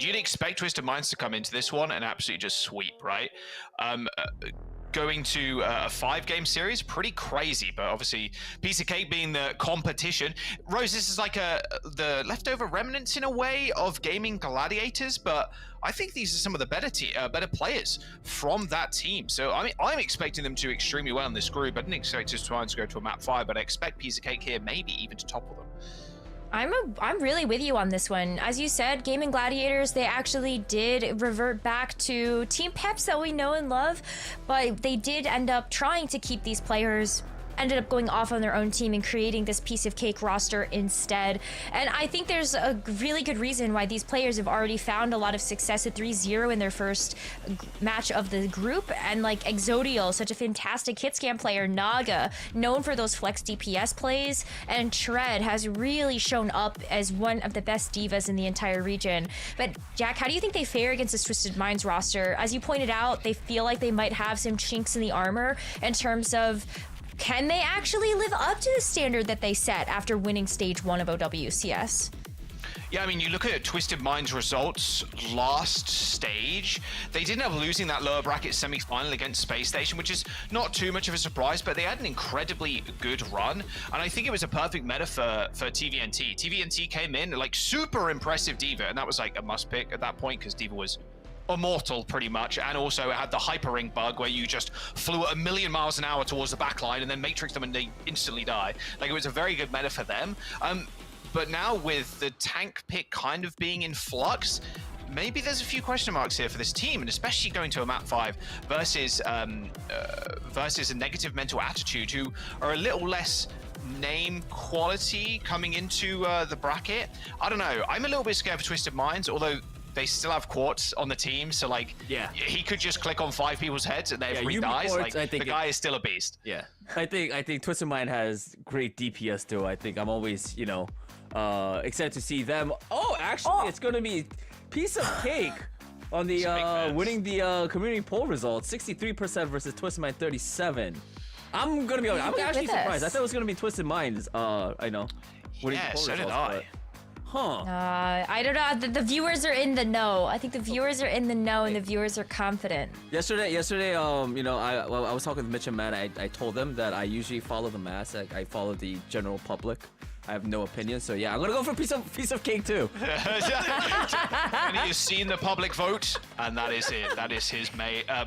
you'd expect Twisted Minds to come into this one and absolutely just sweep, right? Going to a 5-game series, pretty crazy, but obviously piece of cake being the competition. Rose, this is like the leftover remnants in a way of gaming gladiators, but I think these are some of the better players from that team. So I mean, I'm expecting them to do extremely well in this group. I didn't expect Twisted Minds to go to a map 5, but I expect piece of cake here, maybe even to topple them. I'm really with you on this one. As you said, Gaming Gladiators, they actually did revert back to Team Peps that we know and love, but they did end up trying to keep these players, ended up going off on their own team and creating this piece of cake roster instead. And I think there's a really good reason why these players have already found a lot of success at 3-0 in their first match of the group. And like Exodial, such a fantastic hit scan player, Naga, known for those flex DPS plays, and Tread has really shown up as one of the best divas in the entire region. But Jack, how do you think they fare against this Twisted Minds roster? As you pointed out, they feel like they might have some chinks in the armor in terms of, can they actually live up to the standard that they set after winning stage 1 of OWCS? Yeah, I mean, you look at Twisted Minds' results last stage, they did end up losing that lower bracket semi-final against Space Station, which is not too much of a surprise, but they had an incredibly good run, and I think it was a perfect meta for TVNT. TVNT came in, like, super impressive diva, and that was like a must-pick at that point, because diva was immortal pretty much, and also it had the hyper ring bug where you just flew at 1,000,000 miles an hour towards the backline and then matrix them and they instantly die. Like, it was a very good meta for them. But now with the tank pick kind of being in flux, maybe there's a few question marks here for this team, and especially going to a map 5 versus a negative mental attitude, who are a little less name quality coming into the bracket. I don't know, I'm a little bit scared for Twisted Minds, although they still have Quartz on the team, so like, yeah, he could just click on 5 people's heads and everybody dies. Quartz, like, the guy is still a beast. Yeah, I think Twisted Mind has great DPS too. I think I'm always, you know, excited to see them. Oh, actually, it's gonna be piece of cake on the winning the community poll results. 63% versus Twisted Mind 37. I'm gonna be honest, I'm actually surprised. I thought it was gonna be Twisted Minds. I know. Yeah, so did I. Huh. I don't know. The viewers are in the know. I think the viewers are in the know, and the viewers are confident. Yesterday, you know, I was talking with Mitch and Matt. I told them that I usually follow the mass. I follow the general public. I have no opinion, so yeah, I'm gonna go for piece of cake too. And he's seen the public vote, and that is it. That is his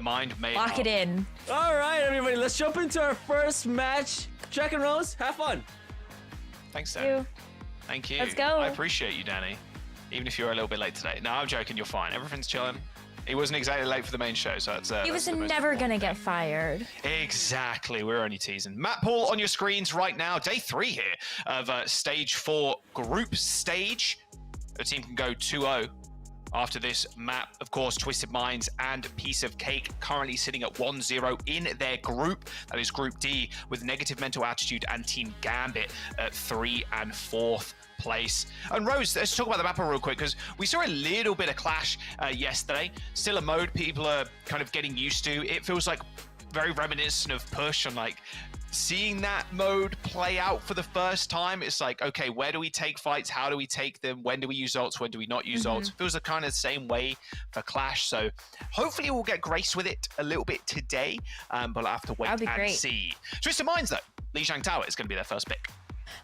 mind made Lock it in. All right, everybody, let's jump into our first match. Jack and Rose, have fun. Thanks, Dan. Thank you. Let's go. I appreciate you, Danny. Even if you're a little bit late today. No, I'm joking. You're fine. Everything's chilling. He wasn't exactly late for the main show, so it's he was never gonna get fired. Exactly. We're only teasing. Map pool on your screens right now. Day 3 here of stage 4 group stage. The team can go 2-0 after this map. Of course, Twisted Minds and Piece of Cake currently sitting at 1-0 in their group. That is Group D, with Negative Mental Attitude and Team Gambit at 3 and 4th place. And Rose, let's talk about the map real quick, because we saw a little bit of clash yesterday. Still a mode people are kind of getting used to. It feels like very reminiscent of Push, and like seeing that mode play out for the first time. It's like, okay, where do we take fights? How do we take them? When do we use ults? When do we not use ults? It feels the kind of same way for Clash. So hopefully we'll get grace with it a little bit today, but we'll have to wait and see. Twisted Minds though, Lijiang Tower is going to be their first pick.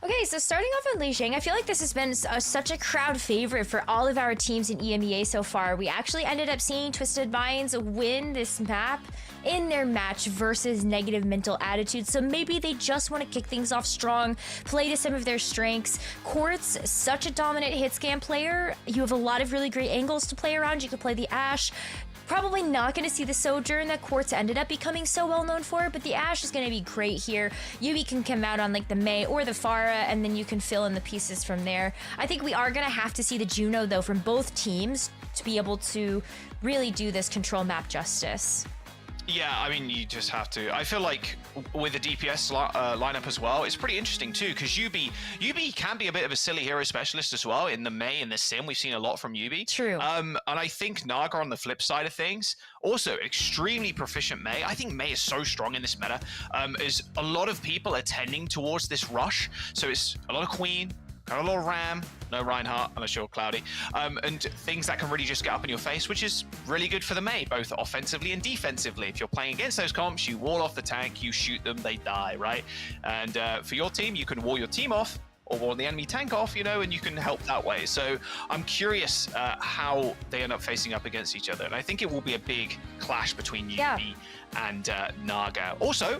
Okay, so starting off with Lijiang, I feel like this has been such a crowd favorite for all of our teams in EMEA so far. We actually ended up seeing Twisted Minds win this map in their match versus Negative Mental Attitude, so maybe they just want to kick things off strong, play to some of their strengths. Quartz, such a dominant hit scan player. You have a lot of really great angles to play around. You could play the Ashe. Probably not going to see the Sojourn that Quartz ended up becoming so well known for, but the Ashe is going to be great here. Yubi can come out on like the Mei or the Pharah, and then you can fill in the pieces from there. I think we are going to have to see the Juno though from both teams to be able to really do this control map justice. Yeah, I mean, you just have to. I feel like with the DPS lineup as well, it's pretty interesting too, because Yubi can be a bit of a silly hero specialist as well. In the Mei and the Sim, we've seen a lot from Yubi. True. And I think Naga on the flip side of things, also extremely proficient Mei. I think Mei is so strong in this meta. Is a lot of people are tending towards this rush. So it's a lot of Queen, got a lot of RAM, no Reinhardt, unless you're Cloudy, and things that can really just get up in your face, which is really good for the Mei, both offensively and defensively. If you're playing against those comps, you wall off the tank, you shoot them, they die, right? And for your team, you can wall your team off, or wall the enemy tank off, you know, and you can help that way. So I'm curious how they end up facing up against each other. And I think it will be a big clash between Yubi and Naga. Also,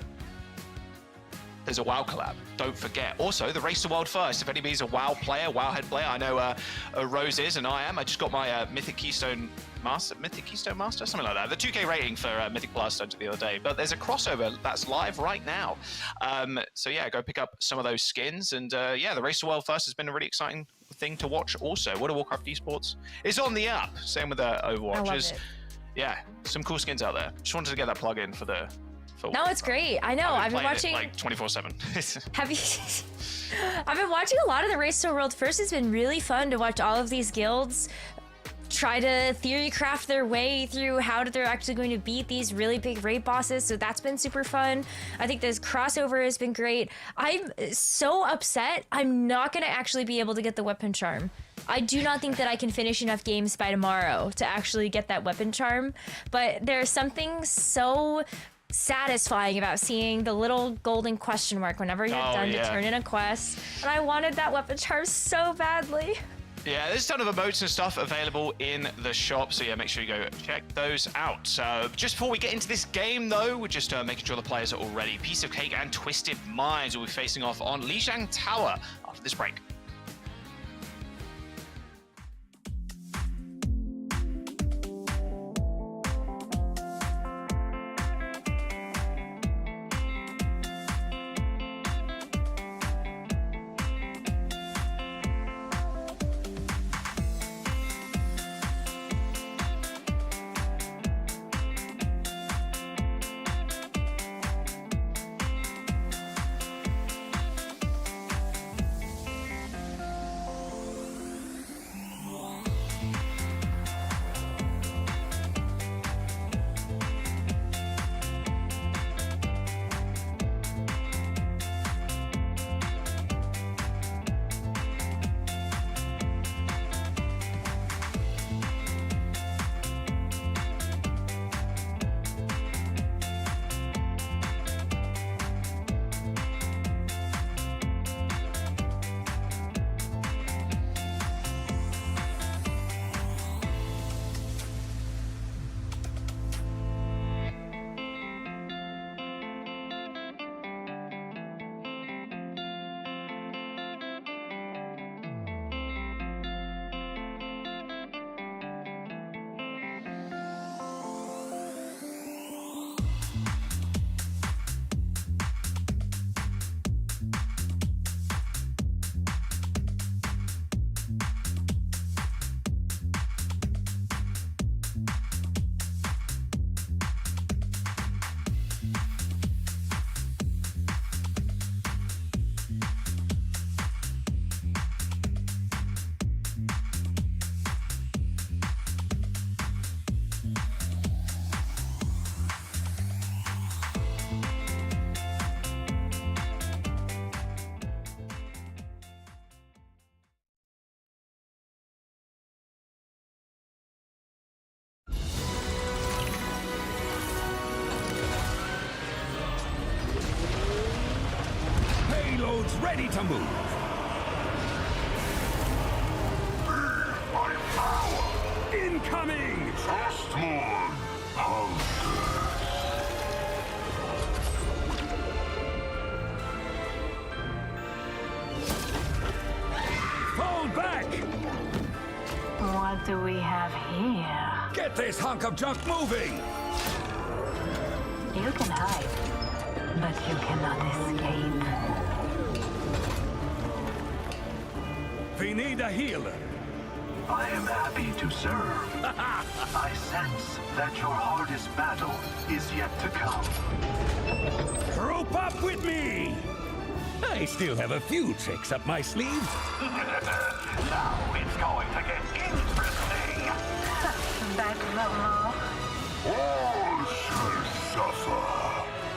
there's a WoW collab. Don't forget. Also, the Race to World First. If anybody's a WoW player, WoW head player, I know Rose is, and I am. I just got my Mythic Keystone Master, something like that. The 2K rating for Mythic Blast the other day. But there's a crossover that's live right now. So yeah, go pick up some of those skins. And yeah, the Race to World First has been a really exciting thing to watch. Also, World of Warcraft Esports is on the app. Same with Overwatch. I love it. Yeah, some cool skins out there. Just wanted to get that plug in for the. No, it's great. I know. I've been watching like 24/7. Have you? I've been watching a lot of the Race to World First. It's been really fun to watch all of these guilds try to theory craft their way through how they're actually going to beat these really big raid bosses. So that's been super fun. I think this crossover has been great. I'm so upset. I'm not going to actually be able to get the weapon charm. I do not think that I can finish enough games by tomorrow to actually get that weapon charm. But there's something so satisfying about seeing the little golden question mark whenever you're done to turn in a quest. And I wanted that weapon charm so badly. Yeah, there's a ton of emotes and stuff available in the shop, so yeah, make sure you go check those out. Just before we get into this game, though, we're just making sure the players are all ready. Piece of Cake and Twisted Minds will be facing off on Lijiang Tower after this break. Ready to move. My power! Incoming! Just more Fall back! What do we have here? Get this hunk of junk moving! You can hide, but you cannot escape. We need a healer. I am happy to serve. I sense that your hardest battle is yet to come. Group up with me! I still have a few tricks up my sleeve. Now it's going to get interesting. Back the All shall suffer.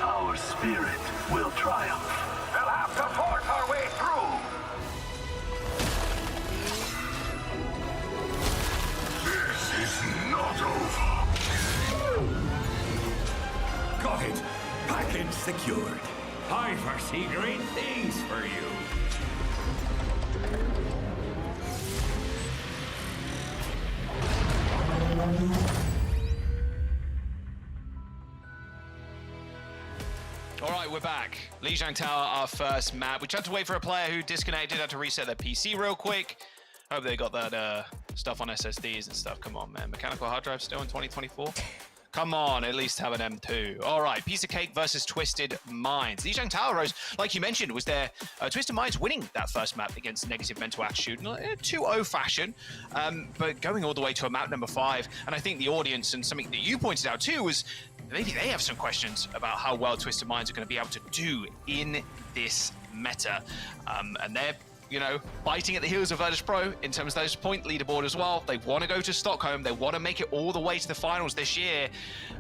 Our spirit will triumph. We'll have to force our way through. secured. I foresee great things for you. All right, we're back. Lijiang Tower, our first map. We tried to wait for a player who disconnected, had to reset their PC real quick. Hope they got that stuff on SSDs and stuff. Come on, man. Mechanical hard drive still in 2024? Come on, at least have an M2. All right, Piece of Cake versus Twisted Minds. Lijiang Tower, Rose, like you mentioned, was there. Twisted Minds winning that first map against Negative Mental Attitude in a 2-0 fashion, but going all the way to a map number 5. And I think the audience, and something that you pointed out too, was maybe they have some questions about how well Twisted Minds are going to be able to do in this meta. And they're, you know, biting at the heels of Virtus Pro in terms of those point leaderboard as well. They want to go to Stockholm. They want to make it all the way to the finals this year.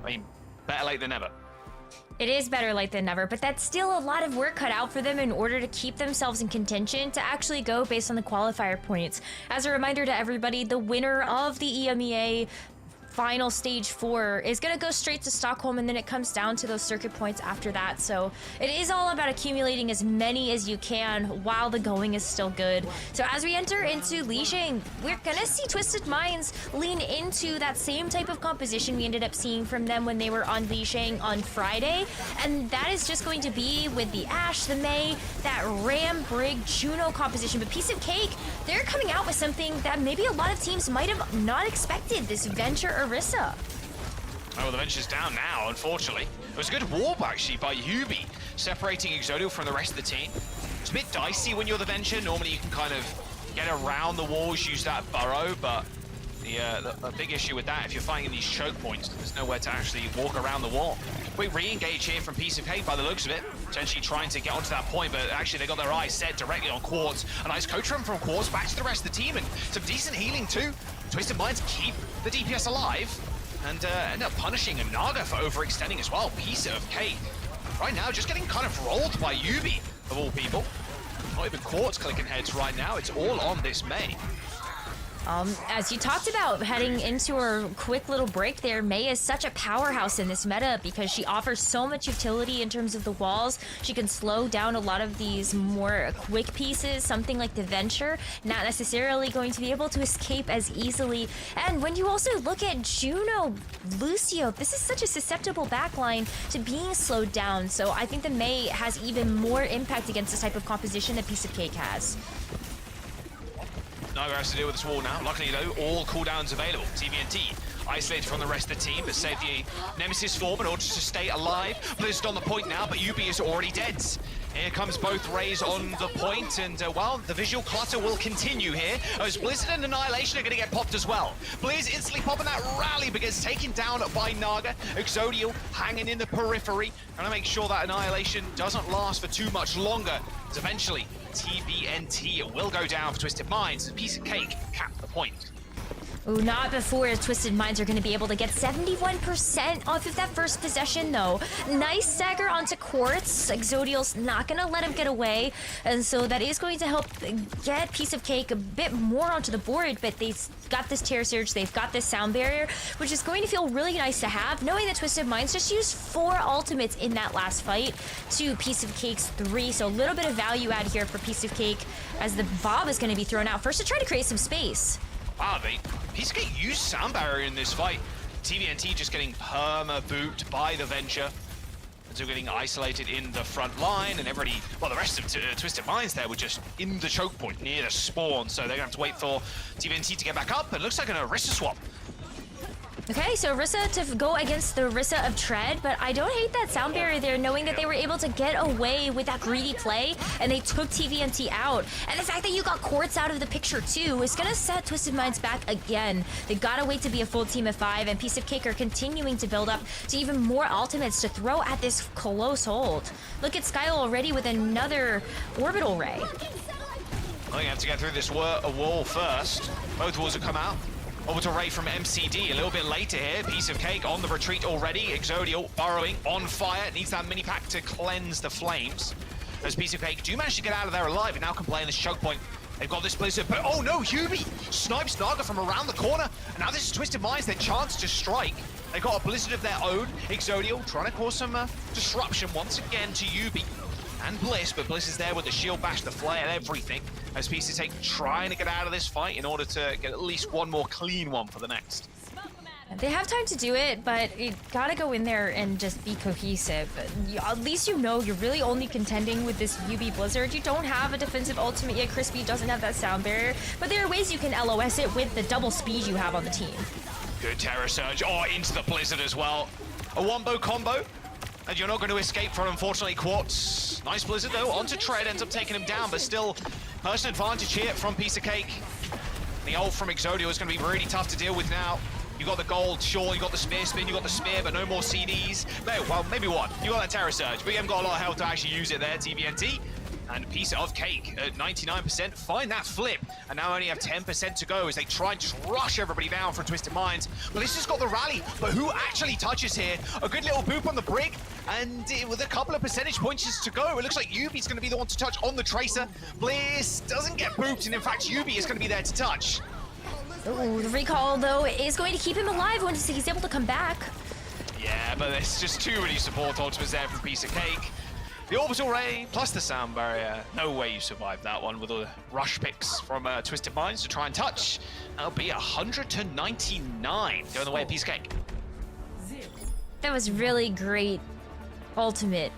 I mean, better late than never. It is better late than never, but that's still a lot of work cut out for them in order to keep themselves in contention to actually go based on the qualifier points. As a reminder to everybody, the winner of the EMEA final stage 4 is going to go straight to Stockholm, and then it comes down to those circuit points after that. So it is all about accumulating as many as you can while the going is still good. So as we enter into Lijiang, we're going to see Twisted Minds lean into that same type of composition we ended up seeing from them when they were on Lijiang on Friday, and that is just going to be with the Ashe, the Mei, that Ram, Brig, Juno composition. But Piece of Cake, they're coming out with something that maybe a lot of teams might have not expected, this Venture Orisa. Oh, well, the Venture's down now, unfortunately. It was a good warp, actually, by Yubi, separating Exodial from the rest of the team. It's a bit dicey when you're the Venture. Normally, you can kind of get around the walls, use that burrow, but the big issue with that, if you're fighting these choke points, there's nowhere to actually walk around the wall. Quick re-engage here from Piece of Cake by the looks of it, potentially trying to get onto that point, but actually they got their eyes set directly on Quartz. A nice coach run from Quartz back to the rest of the team, and some decent healing too. Twisted Minds keep the DPS alive, and end up punishing a Naga for overextending as well. Piece of Cake right now just getting kind of rolled by Yubi, of all people. Not even Quartz clicking heads right now, it's all on this Mei. As you talked about heading into her quick little break there, Mei is such a powerhouse in this meta because she offers so much utility in terms of the walls. She can slow down a lot of these more quick pieces, something like the Venture, not necessarily going to be able to escape as easily. And when you also look at Juno, Lucio, this is such a susceptible backline to being slowed down. So I think the Mei has even more impact against this type of composition that Piece of Cake has. Naga has to deal with this wall now. Luckily, though, all cooldowns available. TVNT isolated from the rest of the team, but save the Nemesis form in order to stay alive. Blizzard on the point now, but Yubi is already dead. Here comes both Rays on the point, and well, the visual clutter will continue here as Blizzard and Annihilation are going to get popped as well. Blizz instantly popping that rally, but gets taken down by Naga. Exodial hanging in the periphery, trying to make sure that Annihilation doesn't last for too much longer, as eventually TBNT will go down for Twisted Minds. A Piece of Cake cap the point. Ooh, not before Twisted Minds are going to be able to get 71% off of that first possession, though. Nice stagger onto Quartz. Exodial's not going to let him get away, and so that is going to help get Piece of Cake a bit more onto the board, but they've got this Terror Surge, they've got this Sound Barrier, which is going to feel really nice to have, knowing that Twisted Minds just used 4 ultimates in that last fight to Piece of Cake's 3, so a little bit of value add here for Piece of Cake as the Bob is going to be thrown out first to try to create some space. Wow, Piece of Cake used Sound Barrier in this fight. TVNT just getting perma-booped by the Venture. And so getting isolated in the front line, and everybody, well, the rest of Twisted Minds there were just in the choke point near the spawn, so they're going to have to wait for TVNT to get back up, and it looks like an Orisa swap. Okay, so Orisa to go against the Orisa of Tread, but I don't hate that Sound Barrier there, knowing that they were able to get away with that greedy play, and they took TVNT out. And the fact that you got Quartz out of the picture too is gonna set Twisted Minds back again. They gotta wait to be a full team of 5, and Piece of Cake are continuing to build up to even more ultimates to throw at this close hold. Look at Skyle already with another Orbital Ray. I think you have to get through this wall first. Both walls have come out. Orbital Ray from MCD a little bit later here. Piece of Cake on the retreat already. Exodial burrowing on fire. Needs that mini pack to cleanse the flames. As Piece of Cake do manage to get out of there alive and now can play in this choke point. They've got this Blizzard, but oh no, Yubi snipes Naga from around the corner. And now this is Twisted Minds, their chance to strike. They got a blizzard of their own. Exodio trying to cause some disruption once again to Yubi and Bliss, but Bliss is there with the shield bash, the flare, everything. As Piece of Cake trying to get out of this fight in order to get at least one more clean one for the next. They have time to do it, but you gotta go in there and just be cohesive. At least you know you're really only contending with this UB Blizzard. You don't have a defensive ultimate yet. Crispy doesn't have that sound barrier, but there are ways you can LOS it with the double speed you have on the team. Good Terror Surge. Oh, into the Blizzard as well. A wombo combo. And you're not going to escape from, unfortunately, Quartz. Nice Blizzard, though. Onto Tread, ends up taking him down, but still, person advantage here from Piece of Cake. The ult from Exodio is going to be really tough to deal with now. You got the gold, sure, you got the spear spin, you got the spear, but no more CDs. No, well, maybe one. You got that Terror Surge, but you haven't got a lot of health to actually use it there, TVNT. And Piece of Cake at 99%, find that flip, and now only have 10% to go as they try and just rush everybody down from Twisted Minds. But this has got the rally, but who actually touches here? A good little boop on the Brig, and with a couple of percentage points to go, it looks like Yubi's going to be the one to touch on the Tracer. Bliss doesn't get booped, and in fact, Yubi is going to be there to touch. Ooh, the recall, though, is going to keep him alive once he's able to come back. Yeah, but there's just too many support ultimates there from Piece of Cake. The Orbital Ray plus the Sound Barrier. No way you survived that one with all the rush picks from Twisted Minds to try and touch. That'll be 100 to 99 going the way of Piece of Cake. That was really great ultimate.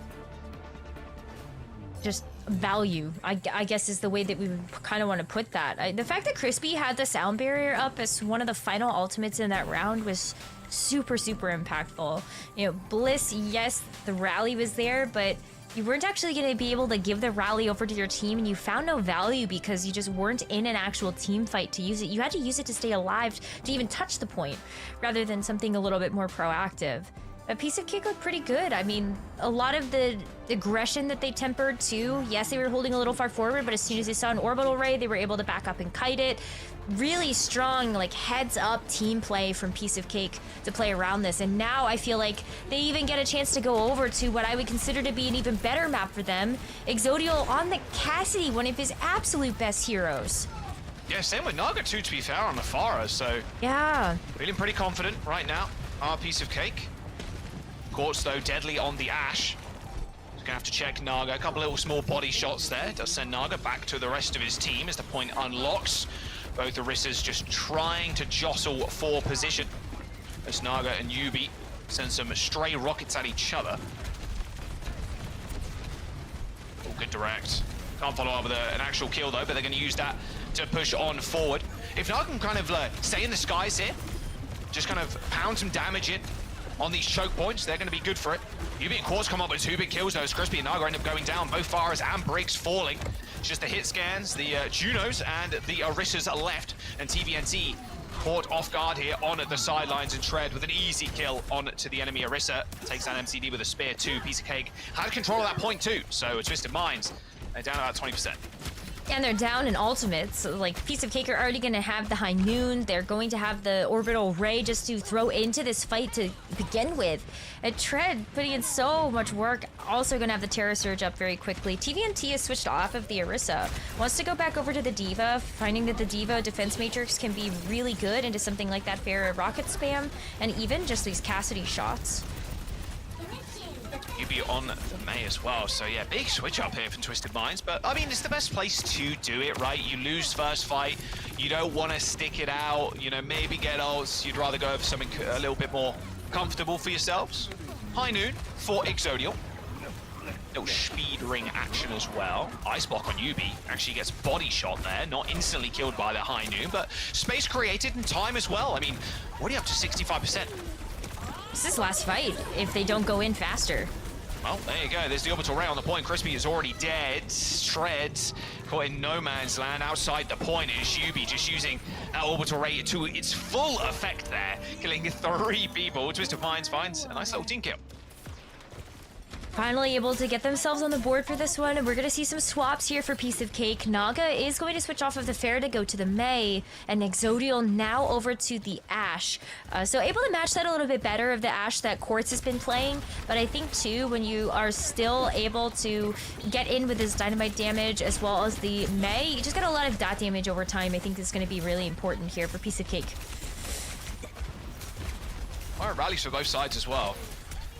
Just value, I guess, is the way that we kind of want to put that. The fact that Crispy had the Sound Barrier up as one of the final ultimates in that round was super impactful. You know, Bliss, yes, the rally was there, but you weren't actually going to be able to give the rally over to your team, and you found no value because you just weren't in an actual team fight to use it. You had to use it to stay alive, to even touch the point, rather than something a little bit more proactive. A Piece of Cake looked pretty good. I mean, a lot of the aggression that they tempered too. Yes, they were holding a little far forward, but as soon as they saw an orbital ray, they were able to back up and kite it. Really strong, like, heads-up team play from Piece of Cake to play around this. And now I feel like they even get a chance to go over to what I would consider to be an even better map for them. Exodio on the Cassidy, one of his absolute best heroes. Yeah, same with Naga too, to be fair, on the Farah, so... Yeah. Feeling pretty confident right now, our Piece of Cake. Quartz, though, deadly on the Ash. He's gonna have to check Naga. A couple little small body shots there. Does send Naga back to the rest of his team as the point unlocks. Both Orissas just trying to jostle for position. As Naga and Yubi send some stray rockets at each other. Oh, good direct. Can't follow up with an actual kill, though, but they're going to use that to push on forward. If Naga can kind of stay in the skies here, just kind of pound some damage in on these choke points, they're going to be good for it. Yubi and Quartz come up with 2 big kills, though, as Crispy and Naga end up going down. Both Faras and Briggs falling. It's just the hit scans, the Junos, and the Orissas are left. And TVNT caught off guard here on the sidelines and Tread with an easy kill on to the enemy Orissa. Takes down MCD with a spear too. Piece of Cake had control of that point too. So Twisted Minds, they're down about 20%. And they're down in ultimates. Like, Piece of Cake are already going to have the High Noon. They're going to have the Orbital Ray just to throw into this fight to begin with. And Tread putting in so much work. Also going to have the Terror Surge up very quickly. TVNT is switched off of the Orissa. Wants to go back over to the D.Va, finding that the D.Va defense matrix can be really good into something like that Pharah rocket spam, and even just these Cassidy shots. You'd be on the May as well, so yeah, big switch up here from Twisted Minds, but I mean, it's the best place to do it, right? You lose first fight, you don't want to stick it out, you know, maybe get ults, you'd rather go for something a little bit more comfortable for yourselves. High Noon for Exodio. Little speed ring action as well. Ice block on Yubi, actually gets body shot there, not instantly killed by the High Noon, but space created in time as well. I mean, already up to 65%. This is last fight if they don't go in faster. Well, there you go. There's the orbital ray on the point. Crispy is already dead. Tread caught in no man's land outside the point. Is Yubi just using that orbital ray to its full effect there, killing 3 people. Twisted Minds finds a nice little team kill. Finally able to get themselves on the board for this one, and we're going to see some swaps here for Piece of Cake. Naga is going to switch off of the Pharah to go to the May, and Exodio now over to the Ashe. So able to match that a little bit better of the Ashe that Quartz has been playing, but I think too, when you are still able to get in with his dynamite damage as well as the May, you just get a lot of dot damage over time. I think this is going to be really important here for Piece of Cake. All right, rallies for both sides as well.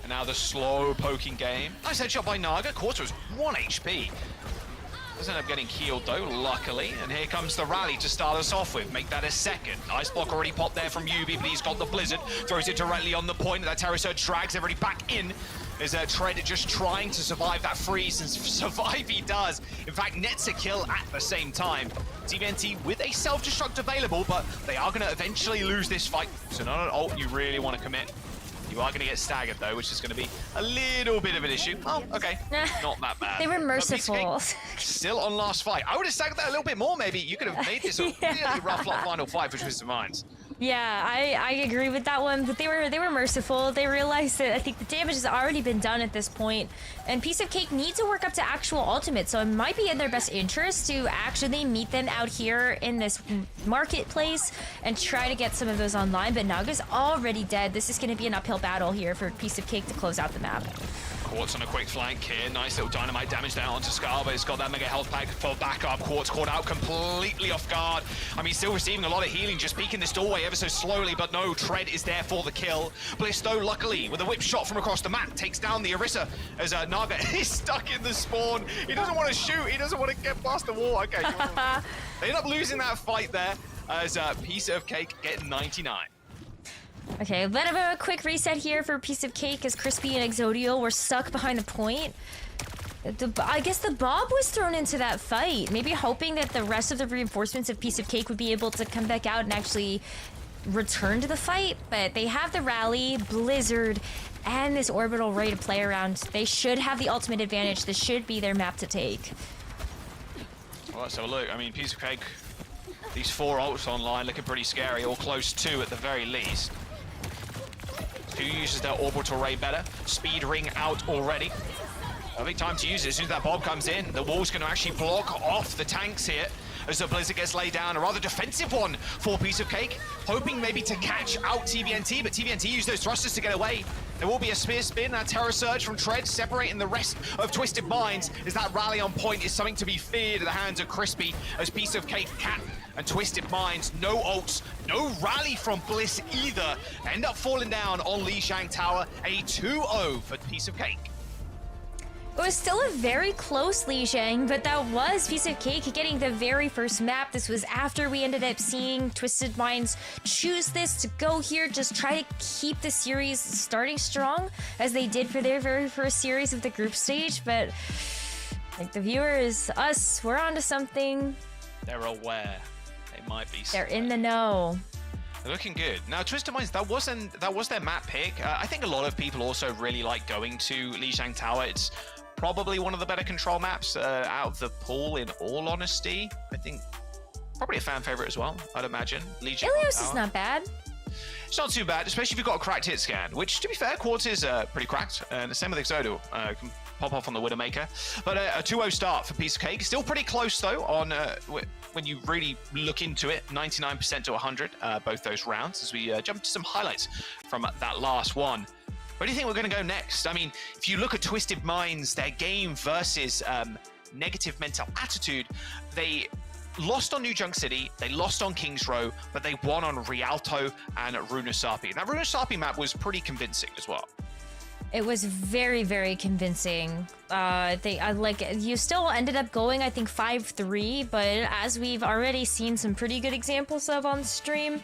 And now the slow poking game. Nice headshot by Naga. Quarter was 1 HP. Doesn't end up getting healed though, luckily. And here comes the rally to start us off with. Make that a second. Ice block already popped there from Yubi, but he's got the Blizzard. Throws it directly on the point. That Terror Surge drags everybody back in. Is Tread just trying to survive that freeze, and survive he does. In fact, nets a kill at the same time. TVNT with a self-destruct available, but they are going to eventually lose this fight. So not an ult you really want to commit. You are going to get staggered though, which is going to be a little bit of an issue. Oh, okay. Not that bad. They were But merciful. still on last fight. I would have staggered that a little bit more, maybe. You could have made this a really rough final fight for Twisted Minds. Yeah, I agree with that one, but they were merciful. They realized that I think the damage has already been done at this point, and Piece of Cake needs to work up to actual ultimate, so it might be in their best interest to actually meet them out here in this marketplace and try to get some of those online, but Naga's already dead. This is going to be an uphill battle here for Piece of Cake to close out the map. Quartz on a quick flank here. Nice little dynamite damage down onto Scar, but it's got that mega health pack for backup. Quartz caught out completely off guard. I mean, still receiving a lot of healing, just peeking this doorway ever so slowly, but no, Tread is there for the kill. Bliss, though, luckily, with a whip shot from across the map, takes down the Orisa as Naga is stuck in the spawn. He doesn't want to shoot. He doesn't want to get past the wall. Okay, they end up losing that fight there as Piece of Cake getting 99. Okay, a bit of a quick reset here for Piece of Cake as Crispy and Exodial were stuck behind the point. I guess the Bob was thrown into that fight, maybe hoping that the rest of the reinforcements of Piece of Cake would be able to come back out and actually return to the fight, but they have the rally, Blizzard, and this orbital ready to play around. They should have the ultimate advantage. This should be their map to take. Well, let's have a look. I mean, Piece of Cake, these 4 ults online looking pretty scary, or close to at the very least. Who uses their orbital ray better? Speed ring out already. Perfect time to use it. As soon as that Bob comes in, the wall's going to actually block off the tanks here as the Blizzard gets laid down. A rather defensive one for Piece of Cake, hoping maybe to catch out TVNT, but TVNT use those thrusters to get away. There will be a spear spin, a Terror Surge from Tread, separating the rest of Twisted Minds, as that rally on point is something to be feared at the hands of Crispy, as Piece of Cake Cat and Twisted Minds, no ults, no rally from Bliss either, end up falling down on Lijiang Tower, a 2-0 for Piece of Cake. It was still a very close Lijiang, but that was Piece of Cake getting the very first map. This was after we ended up seeing Twisted Minds choose this to go here, just try to keep the series starting strong, as they did for their very first series of the group stage, but like the viewers, us, we're onto something. They're aware. They might be. They're in the know. They're looking good. Now, Twisted Minds, that was their map pick. I think a lot of people also really like going to Lijiang Tower. It's probably one of the better control maps out of the pool, in all honesty. I think probably a fan favorite as well, I'd imagine. Lijiang Ilios Tower is not bad. It's not too bad, especially if you've got a cracked hit scan, which, to be fair, Quartz is pretty cracked. And the same with Exodo. Can pop off on the Widowmaker. But a 2-0 start for Piece of Cake. Still pretty close, though, on when you really look into it. 99% to 100, both those rounds, as we jump to some highlights from that last one. Where do you think we're going to go next? I mean, if you look at Twisted Minds, their game versus Negative Mental Attitude, they lost on New Junk City, they lost on Kings Row, but they won on Rialto and Runasapi. That Runasapi map was pretty convincing as well. It was very, very convincing. You still ended up going, I think, 5-3, but as we've already seen some pretty good examples of on stream,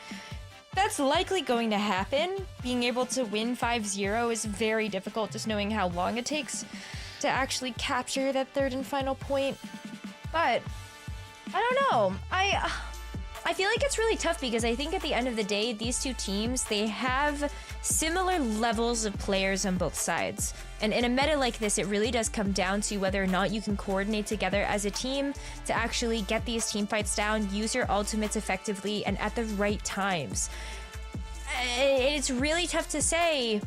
that's likely going to happen. Being able to win 5-0 is very difficult, just knowing how long it takes to actually capture that third and final point. But I don't know. I feel like it's really tough because I think at the end of the day, these two teams, they have similar levels of players on both sides. And in a meta like this, it really does come down to whether or not you can coordinate together as a team to actually get these team fights down, use your ultimates effectively and at the right times. It's really tough to say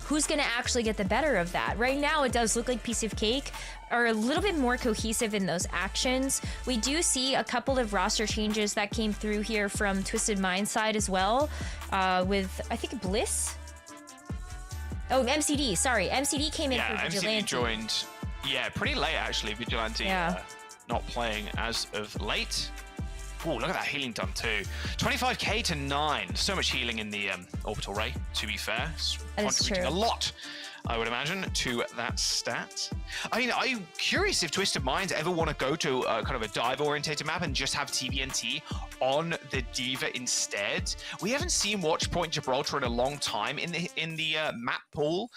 who's going to actually get the better of that. Right now, it does look like Piece of Cake are a little bit more cohesive in those actions. We do see a couple of roster changes that came through here from Twisted Mind's side as well, with, I think, Bliss? Oh, MCD, sorry. MCD came in for Vigilante. MCD joined, pretty late, actually. Vigilante not playing as of late. Oh, look at that healing done too. 25k to 9. So much healing in the orbital ray, to be fair. It's That is contributing true. a lot, I would imagine, to that stat. I mean, I'm curious if Twisted Minds ever want to go to kind of a dive-orientated map and just have TBNT on the D.Va instead. We haven't seen Watchpoint Gibraltar in a long time in the map pool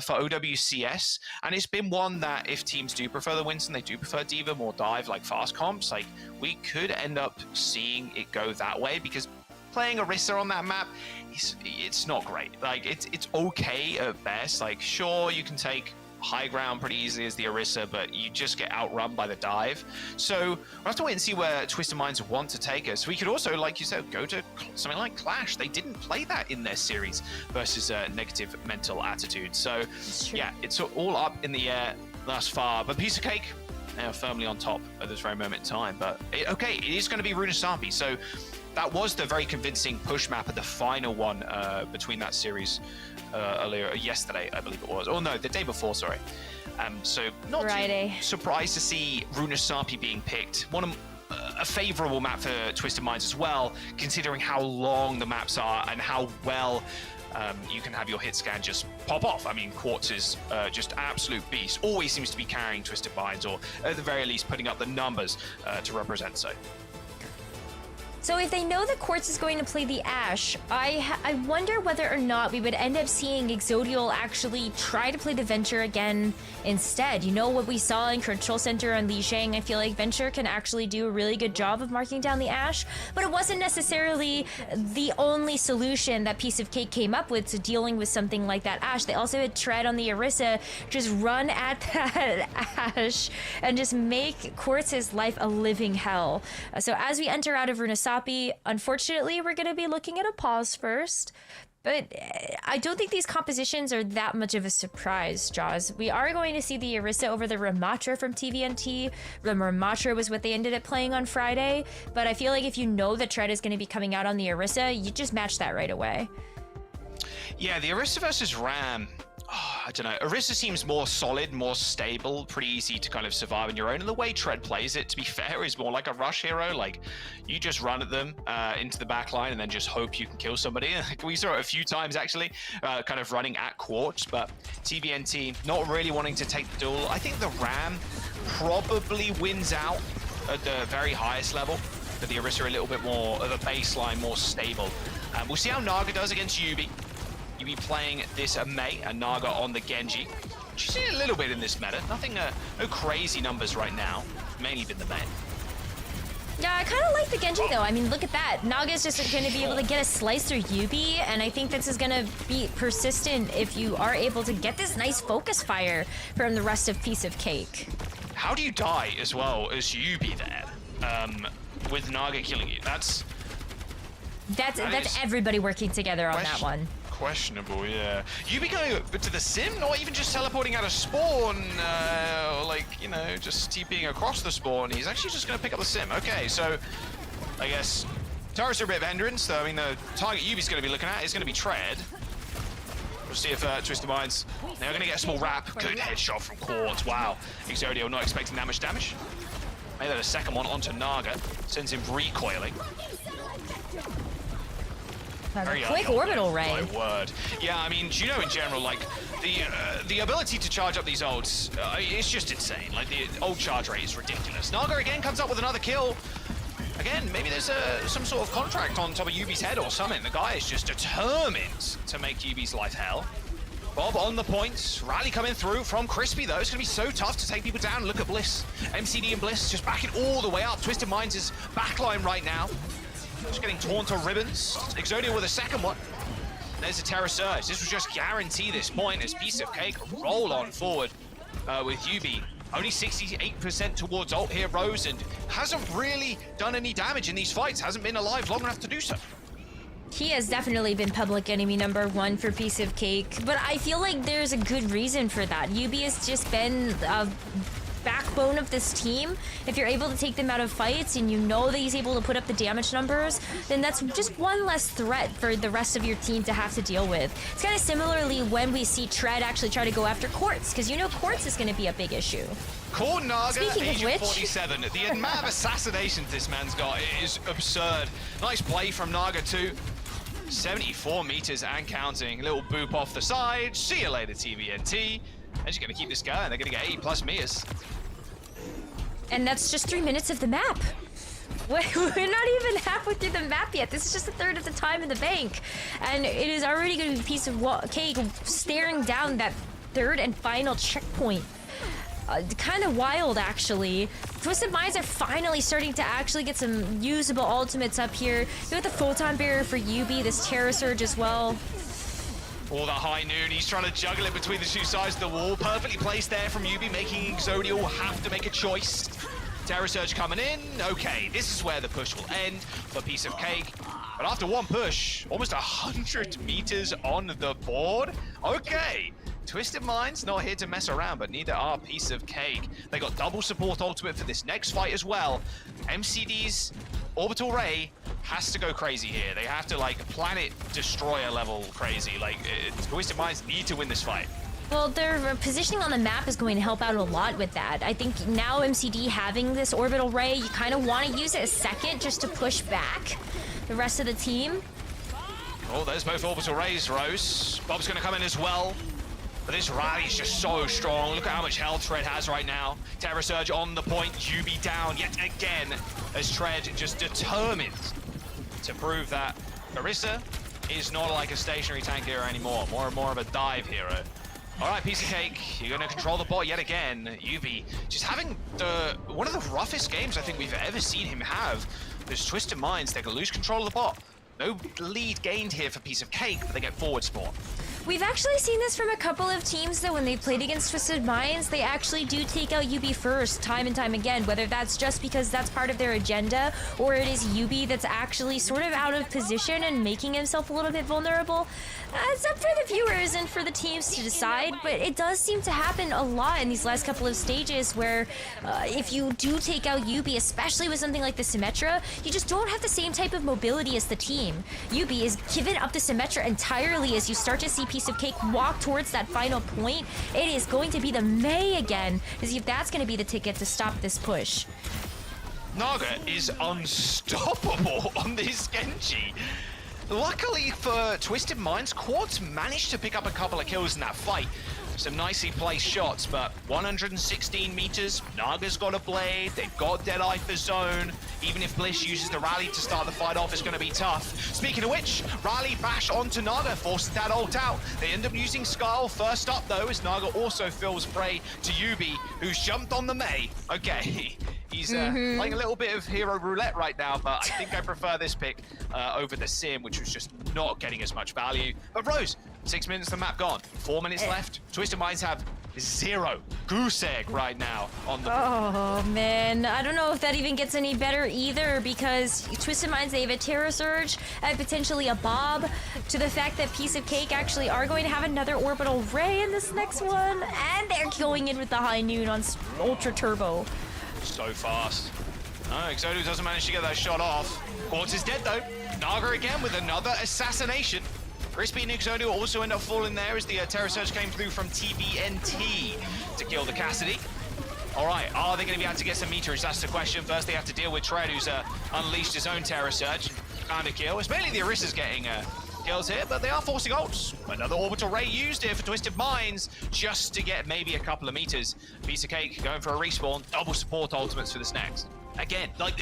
for OWCS, and it's been one that if teams do prefer the Winston, they do prefer D.Va, more dive, like fast comps, like we could end up seeing it go that way, because playing Orisa on that map, it's not great. Like it's okay at best. Like sure, you can take high ground pretty easily as the Orisa, but you just get outrun by the dive. So we'll have to wait and see where Twisted Minds want to take us. We could also, like you said, go to something like Clash. They didn't play that in their series versus Negative Mental Attitude. So yeah, it's all up in the air thus far. But Piece of Cake, they are firmly on top at this very moment in time. But okay, it is going to be Runasapi. So that was the very convincing push map at the final one between that series earlier, yesterday, I believe it was. Oh no, the day before, sorry. So not Friday. too surprised to see Runasapi being picked. A favorable map for Twisted Minds as well, considering how long the maps are and how well you can have your hit scan just pop off. I mean, Quartz is just absolute beast. Always seems to be carrying Twisted Minds, or at the very least putting up the numbers to represent so. So if they know that Quartz is going to play the Ashe, I wonder whether or not we would end up seeing Exodial actually try to play the Venture again instead. You know what we saw in Control Center on Lijiang? I feel like Venture can actually do a really good job of marking down the Ashe, but it wasn't necessarily the only solution that Piece of Cake came up with to dealing with something like that Ashe. They also had Tread on the Orisa, just run at that Ashe and just make Quartz's life a living hell. So as we enter out of Runasapi, unfortunately, we're going to be looking at a pause first. But I don't think these compositions are that much of a surprise, Jaws. We are going to see the Orisa over the Ramatra from TVNT. The Ramatra was what they ended up playing on Friday. But I feel like if you know that Tread is going to be coming out on the Orisa, you just match that right away. Yeah, the Orisa versus Ram. I don't know. Orisa seems more solid, more stable, pretty easy to kind of survive on your own. And the way Tread plays it, to be fair, is more like a rush hero. Like, you just run at them into the back line and then just hope you can kill somebody. We saw it a few times, actually, kind of running at Quartz. But TBNT not really wanting to take the duel. I think the Ram probably wins out at the very highest level. But the Orisa a little bit more of a baseline, more stable. We'll see how Naga does against Yubi. Yubi playing this Mei and Naga on the Genji. Which you see a little bit in this meta. Nothing, no crazy numbers right now. Mainly been the Mei. Yeah, I kind of like the Genji though. I mean, look at that. Naga's just going to be able to get a slice through Yubi, and I think this is going to be persistent if you are able to get this nice focus fire from the rest of Piece of Cake. How do you die as well as Yubi there? With Naga killing you? That's everybody working together on that one. Questionable, yeah. Yubi going to the sim, not even just teleporting out of spawn, or like, you know, just TPing across the spawn. He's actually just going to pick up the sim. Okay, so I guess turrets are a bit of hindrance, though. I mean, the target Yubi's going to be looking at is going to be Tread. We'll see if Twisted Minds, they're going to get a small wrap. Good headshot from Quartz. Wow. Exodio not expecting that much damage. Made that a second one onto Naga. Sends him recoiling. Very quick orbital ray. My word. Yeah, I mean, Juno in general, like, the ability to charge up these ults, it's just insane. Like, the ult charge rate is ridiculous. Naga again comes up with another kill. Again, maybe there's some sort of contract on top of Yubi's head or something. The guy is just determined to make Yubi's life hell. Bob on the points. Rally coming through from Crispy, though. It's going to be so tough to take people down. Look at Bliss. MCD and Bliss just backing all the way up. Twisted Minds is backline right now. Just getting torn to ribbons. Exodia with a second one. There's a Terror Surge. This was just guarantee this point as Piece of Cake roll on forward with Yubi. Only 68% towards ult here, Rose, and hasn't really done any damage in these fights. Hasn't been alive long enough to do so. He has definitely been public enemy #1 for Piece of Cake, but I feel like there's a good reason for that. Yubi has just been a backbone backbone of this team. If you're able to take them out of fights and you know that he's able to put up the damage numbers, then that's just one less threat for the rest of your team to have to deal with. It's kind of similarly when we see Tread actually try to go after Quartz, because you know Quartz is going to be a big issue. Core Naga, Speaking of Agent which- 47. The amount of assassinations this man's got is absurd. Nice play from Naga too. 74 meters and counting. A little boop off the side. See you later, TVNT. And she's going to keep this going. They're going to get 80+ meters. And that's just 3 minutes of the map. We're not even halfway through the map yet. This is just a third of the time in the bank. And it is already going to be a piece of cake staring down that third and final checkpoint. Kind of wild, actually. Twisted Minds are finally starting to actually get some usable ultimates up here. You got the Photon Barrier for Yubi, this Terror Surge as well. All the high noon, he's trying to juggle it between the two sides of the wall. Perfectly placed there from Yubi, making Exodial have to make a choice. Terror Surge coming in. Okay, this is where the push will end for Piece of Cake. But after one push, almost 100 meters on the board. Okay, Twisted Minds not here to mess around, but neither are Piece of Cake. They got double support ultimate for this next fight as well. MCD's Orbital Ray has to go crazy here. They have to like planet destroyer level crazy. Like Twisted Minds need to win this fight. Well, their positioning on the map is going to help out a lot with that. I think now MCD having this Orbital Ray, you kind of want to use it a second just to push back the rest of the team. Oh, there's both Orbital Rays, Rose. Bob's going to come in as well. But this rally is just so strong. Look at how much health Tread has right now. Terror Surge on the point. Yubi down yet again as Tread just determined to prove that Orisa is not like a stationary tank hero anymore. More and more of a dive hero. All right, Piece of Cake, you're going to control the bot yet again. Yubi just having one of the roughest games I think we've ever seen him have. Those Twisted Minds, they can lose control of the bot. No lead gained here for Piece of Cake, but they get forward spawn. We've actually seen this from a couple of teams that when they've played against Twisted Minds, they actually do take out Yubi first, time and time again, whether that's just because that's part of their agenda, or it is Yubi that's actually sort of out of position and making himself a little bit vulnerable. It's up for the viewers and for the teams to decide, but it does seem to happen a lot in these last couple of stages where if you do take out Yubi, especially with something like the Symmetra, you just don't have the same type of mobility as the team. Yubi is given up the Symmetra entirely as you start to see Piece of Cake walk towards that final point. It is going to be the May again to see if that's going to be the ticket to stop this push. Naga is unstoppable on this Genji. Luckily for Twisted Minds, Quartz managed to pick up a couple of kills in that fight. Some nicely placed shots, but 116 meters, Naga's got a blade, they've got Deadeye for zone. Even if Bliss uses the rally to start the fight off, it's going to be tough. Speaking of which, rally bash onto Naga, forces that ult out. They end up using Skull first up though, as Naga also fills prey to Yubi, who's jumped on the May. Okay, he's playing a little bit of hero roulette right now, but I think I prefer this pick over the Sim, which was just not getting as much value. But Rose, 6 minutes, the map gone. 4 minutes left. Twisted Minds have 0 goose egg right now on the. Oh man, I don't know if that even gets any better either, because Twisted Minds, they have a Terror Surge and potentially a Bob, to the fact that Piece of Cake actually are going to have another Orbital Ray in this next one, and they're going in with the High Noon on Ultra Turbo. So fast. No, Exodial doesn't manage to get that shot off. Quartz is dead though. Naga again with another assassination. Crispy and Exodial also end up falling there as the Terror Surge came through from TBNT to kill the Cassidy. All right, are they going to be able to get some meterage? That's the question. First, they have to deal with Tread, who's unleashed his own Terror Surge. Found a kill. It's mainly the Orisa's getting kills here, but they are forcing ults. Another Orbital Ray used here for Twisted Minds, just to get maybe a couple of meters. Piece of Cake going for a respawn. Double support ultimates for this next. Again, like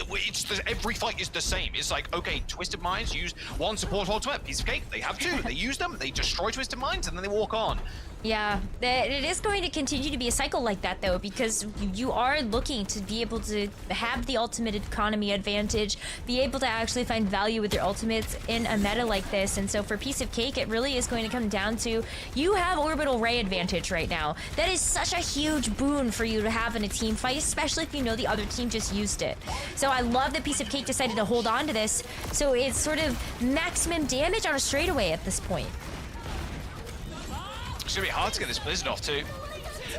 every fight is the same. It's like, okay, Twisted Minds use one support ultimate. Piece of Cake, they have two. They use them, they destroy Twisted Minds, and then they walk on. Yeah, it is going to continue to be a cycle like that, though, because you are looking to be able to have the ultimate economy advantage, be able to actually find value with your ultimates in a meta like this. And so for Piece of Cake, it really is going to come down to you have Orbital Ray advantage right now. That is such a huge boon for you to have in a team fight, especially if you know the other team just used it. So I love that Piece of Cake decided to hold on to this, so it's sort of maximum damage on a straightaway at this point. It's gonna be hard to get this Blizzard off too.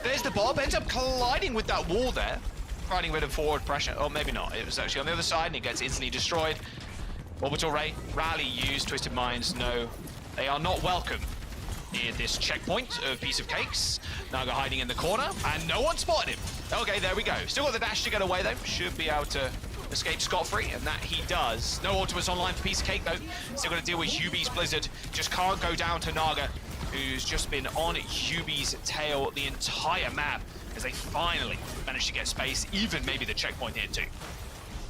There's the Bob, ends up colliding with that wall there. Providing a bit of forward pressure. Oh, maybe not. It was actually on the other side and it gets instantly destroyed. Orbital Ray, Rally used, Twisted Minds, no. They are not welcome near this checkpoint of Piece of Cakes. Naga hiding in the corner, and no one spotted him. Okay, there we go. Still got the dash to get away, though. Should be able to escape scot-free, and that he does. No ultimates online for Piece of Cake, though. Still got to deal with Yubi's Blizzard. Just can't go down to Naga, who's just been on Yubi's tail the entire map, as they finally managed to get space, even maybe the checkpoint here, too.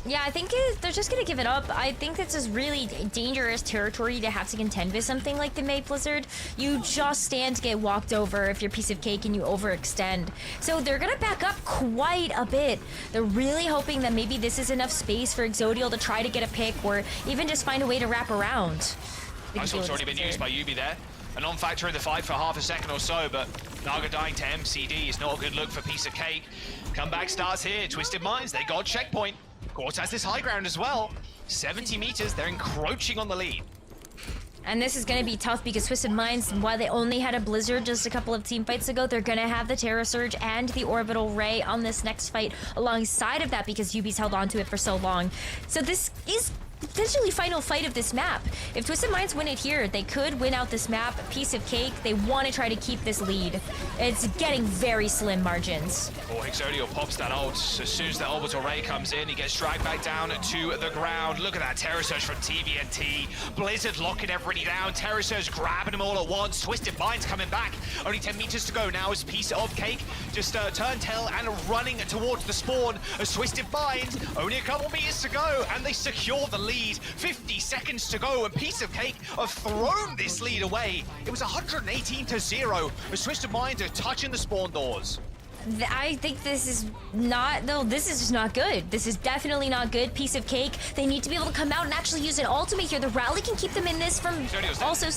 Yeah, I think they're just gonna give it up. I think this is really dangerous territory to have to contend with something like the May Blizzard. You just stand to get walked over if you're Piece of Cake and you overextend. So they're gonna back up quite a bit. They're really hoping that maybe this is enough space for Exodial to try to get a pick or even just find a way to wrap around. Nice one's already been used by Yubi there. A non-factor in the fight for half a second or so, but Naga dying to MCD is not a good look for Piece of Cake. Comeback starts here. Twisted Minds, they got checkpoint. Course has this high ground as well. 70 meters, they're encroaching on the lead. And this is going to be tough because Twisted Minds, while they only had a Blizzard just a couple of team fights ago, they're going to have the Terra Surge and the Orbital Ray on this next fight alongside of that because Yubi's held on to it for so long. So this is potentially final fight of this map. If Twisted Minds win it here, they could win out this map. Piece of Cake, they want to try to keep this lead. It's getting very slim margins. Oh, Exodial pops that ult. As soon as the Orbital Ray comes in, he gets dragged back down to the ground. Look at that Terra Surge from TVNT. Blizzard locking everybody down. Terra Surge grabbing them all at once. Twisted Minds coming back. Only 10 meters to go now as Piece of Cake just turn tail and running towards the spawn as Twisted Minds. Only a couple meters to go and they secure the lead. 50 seconds to go and Piece of Cake have thrown this lead away. It was 118-0 as Twisted Minds are touching the spawn doors. I think this is not, no, this is just not good. This is definitely not good. Piece of Cake, they need to be able to come out and actually use an ultimate here. The rally can keep them in this from also...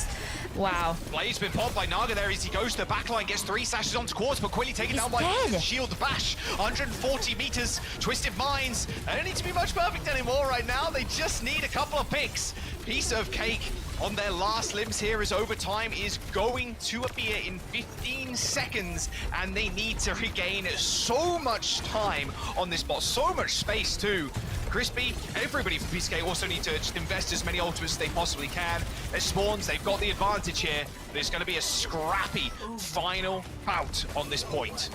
Wow. Blade's been popped by Naga there as he goes to the backline, gets 3 slashes onto Quartz, but quickly taken down by Shield Bash. 140 meters, Twisted Minds. They don't need to be much perfect anymore right now. They just need a couple of picks. Piece of Cake on their last limbs here as overtime is going to appear in 15 seconds, and they need to regain so much time on this bot, so much space too. Crispy, everybody from Piece of Cake also need to just invest as many ultimates as they possibly can. There's spawns, they've got the advantage here, but it's going to be a scrappy final bout on this point.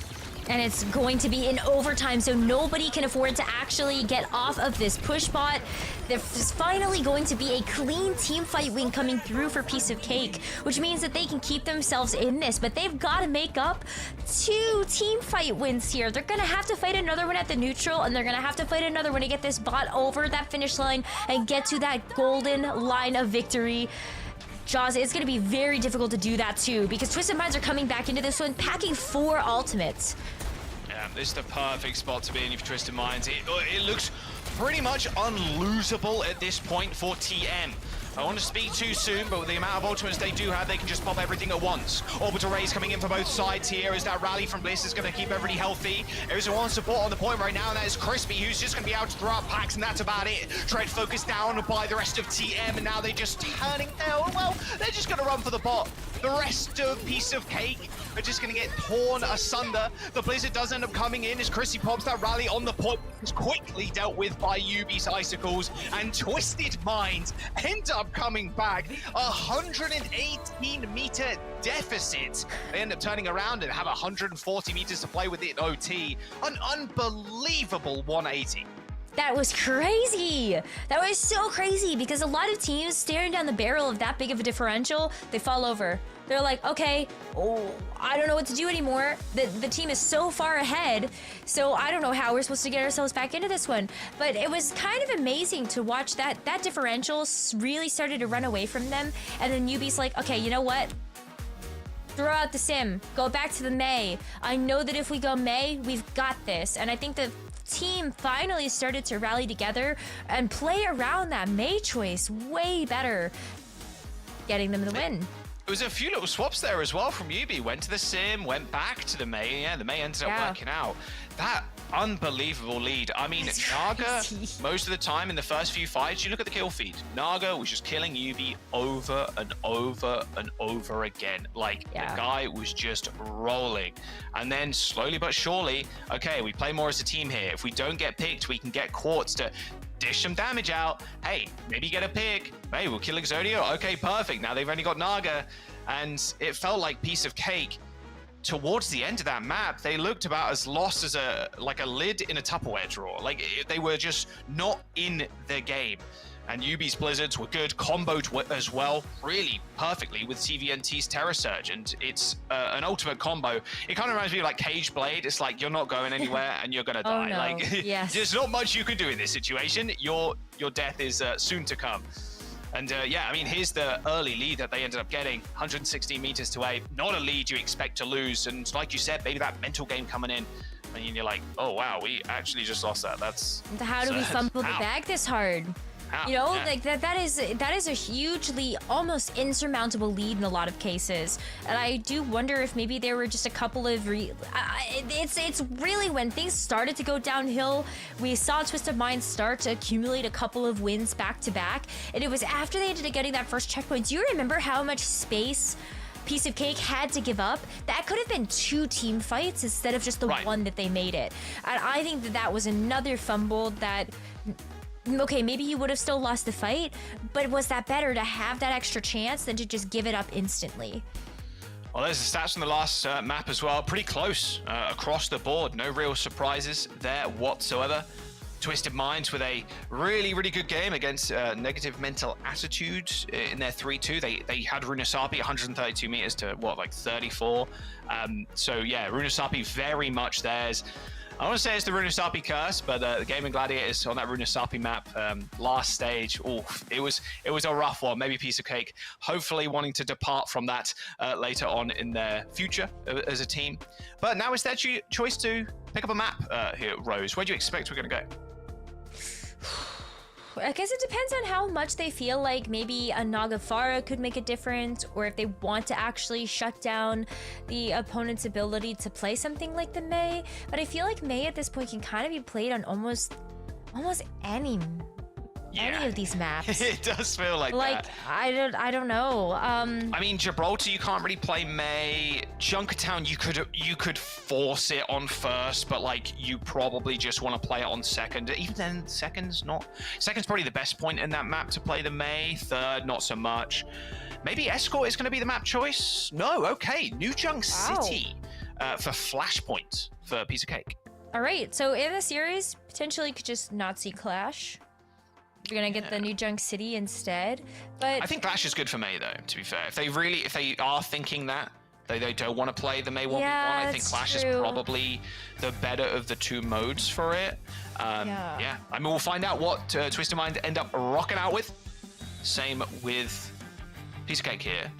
And it's going to be in overtime, so nobody can afford to actually get off of this push bot. There's finally going to be a clean team fight win coming through for Piece of Cake, which means that they can keep themselves in this, but they've got to make up 2 team fight wins here. They're going to have to fight another one at the neutral, and they're going to have to fight another one to get this bot over that finish line and get to that golden line of victory. Jaws, it's going to be very difficult to do that too, because Twisted Minds are coming back into this one, packing 4 ultimates. Yeah, this is the perfect spot to be in for Twisted Minds. It looks pretty much unlosable at this point for TM. I want to speak too soon, but with the amount of ultimates they do have, they can just pop everything at once. Orbital Rays coming in for both sides here as that rally from Bliss is going to keep everybody healthy. There's one support on the point right now, and that is Crispy, who's just going to be out to throw out packs, and that's about it. Tread focused down by the rest of TM, and now they're just turning down. Well, they're just going to run for the bot. The rest of Piece of Cake are just going to get torn asunder. The Blizzard does end up coming in as Chrissy pops that rally on the point. It's quickly dealt with by Yubi's Icicles, and Twisted Minds end up coming back. 118-meter deficit. They end up turning around and have 140 meters to play with it in OT. An unbelievable 180. That was crazy. That was so crazy because a lot of teams staring down the barrel of that big of a differential, they fall over. They're like, okay, I don't know what to do anymore. The team is so far ahead, so I don't know how we're supposed to get ourselves back into this one. But it was kind of amazing to watch that differential really started to run away from them. And then Yubi's like, okay, you know what? Throw out the sim. Go back to the May. I know that if we go May, we've got this. And I think the team finally started to rally together and play around that May choice way better, getting them the win. There was a few little swaps there as well from Yubi. Went to the sim, went back to the May. Yeah, the May ended up working out. That unbelievable lead. I mean, That's Naga, crazy. most of the time in the first few fights, you look at the kill feed. Naga was just killing UB over and over and over again. Like, Yeah. the guy was just rolling. And then slowly but surely, okay, we play more as a team here. If we don't get picked, we can get Quartz to dish some damage out. Hey, maybe get a pick. Hey, we'll kill Exodio. Okay, perfect. Now they've only got Naga. And it felt like piece of cake. Towards the end of that map, they looked about as lost as a lid in a Tupperware drawer. Like, they were just not in the game. And UB's Blizzards were good, comboed as well, really perfectly with CVNT's Terror Surge, and it's an ultimate combo. It kind of reminds me of like Cage Blade. It's like you're not going anywhere and you're gonna die. no. Like, Yes. there's not much you can do in this situation. Your death is soon to come. And yeah, I mean, here's the early lead that they ended up getting, 116 meters to A. Not a lead you expect to lose. And like you said, maybe that mental game coming in, and you're like, oh wow, we actually just lost that. That's How do we fumble the how? bag this hard? How? You know, Yeah. like that is a hugely, almost insurmountable lead in a lot of cases. And I do wonder if maybe there were just a couple of it's really when things started to go downhill, we saw Twisted Minds start to accumulate a couple of wins back to back, and it was after they ended up getting that first checkpoint. Do you remember how much space Piece of Cake had to give up? That could have been 2 team fights instead of just the Right. one that they made it. And I think that was another fumble that, okay, maybe you would have still lost the fight, but was that better to have that extra chance than to just give it up instantly? Well, there's the stats from the last map as well. Pretty close across the board. No real surprises there whatsoever. Twisted Minds with a really, really good game against Negative Mental Attitude in their 3-2. They had Runasapi 132 meters to, what, like 34? So, yeah, Runasapi very much theirs. I want to say it's the Runasapi curse, but the Gaming Gladiators on that Runasapi map last stage, it was a rough one. Maybe Piece of Cake, hopefully wanting to depart from that later on in their future as a team. But now it's their choice to pick up a map here, Rose. Where do you expect we're going to go? I guess it depends on how much they feel like maybe a Nagafara could make a difference, or if they want to actually shut down the opponent's ability to play something like the Mei. But I feel like Mei at this point can kind of be played on almost any of these maps. It does feel like that. I don't know. I mean, Gibraltar, you can't really play Mei. Junkertown, you could force it on first, but like you probably just want to play it on second. Even then, second's probably the best point in that map to play the Mei. Third, not so much. Maybe Escort is going to be the map choice. No, okay, New Junk City for Flashpoint for Piece of Cake. All right, so in the series, potentially could just not see Clash. You're gonna get the New Junk City instead, but I think Clash is good for Mei though. To be fair, if they are thinking that they don't want to play the Mei 1v1, I think that's Clash true. is probably the better of the 2 modes for it. Yeah, I mean, we'll find out what Twisted Mind end up rocking out with. Same with Piece of Cake here.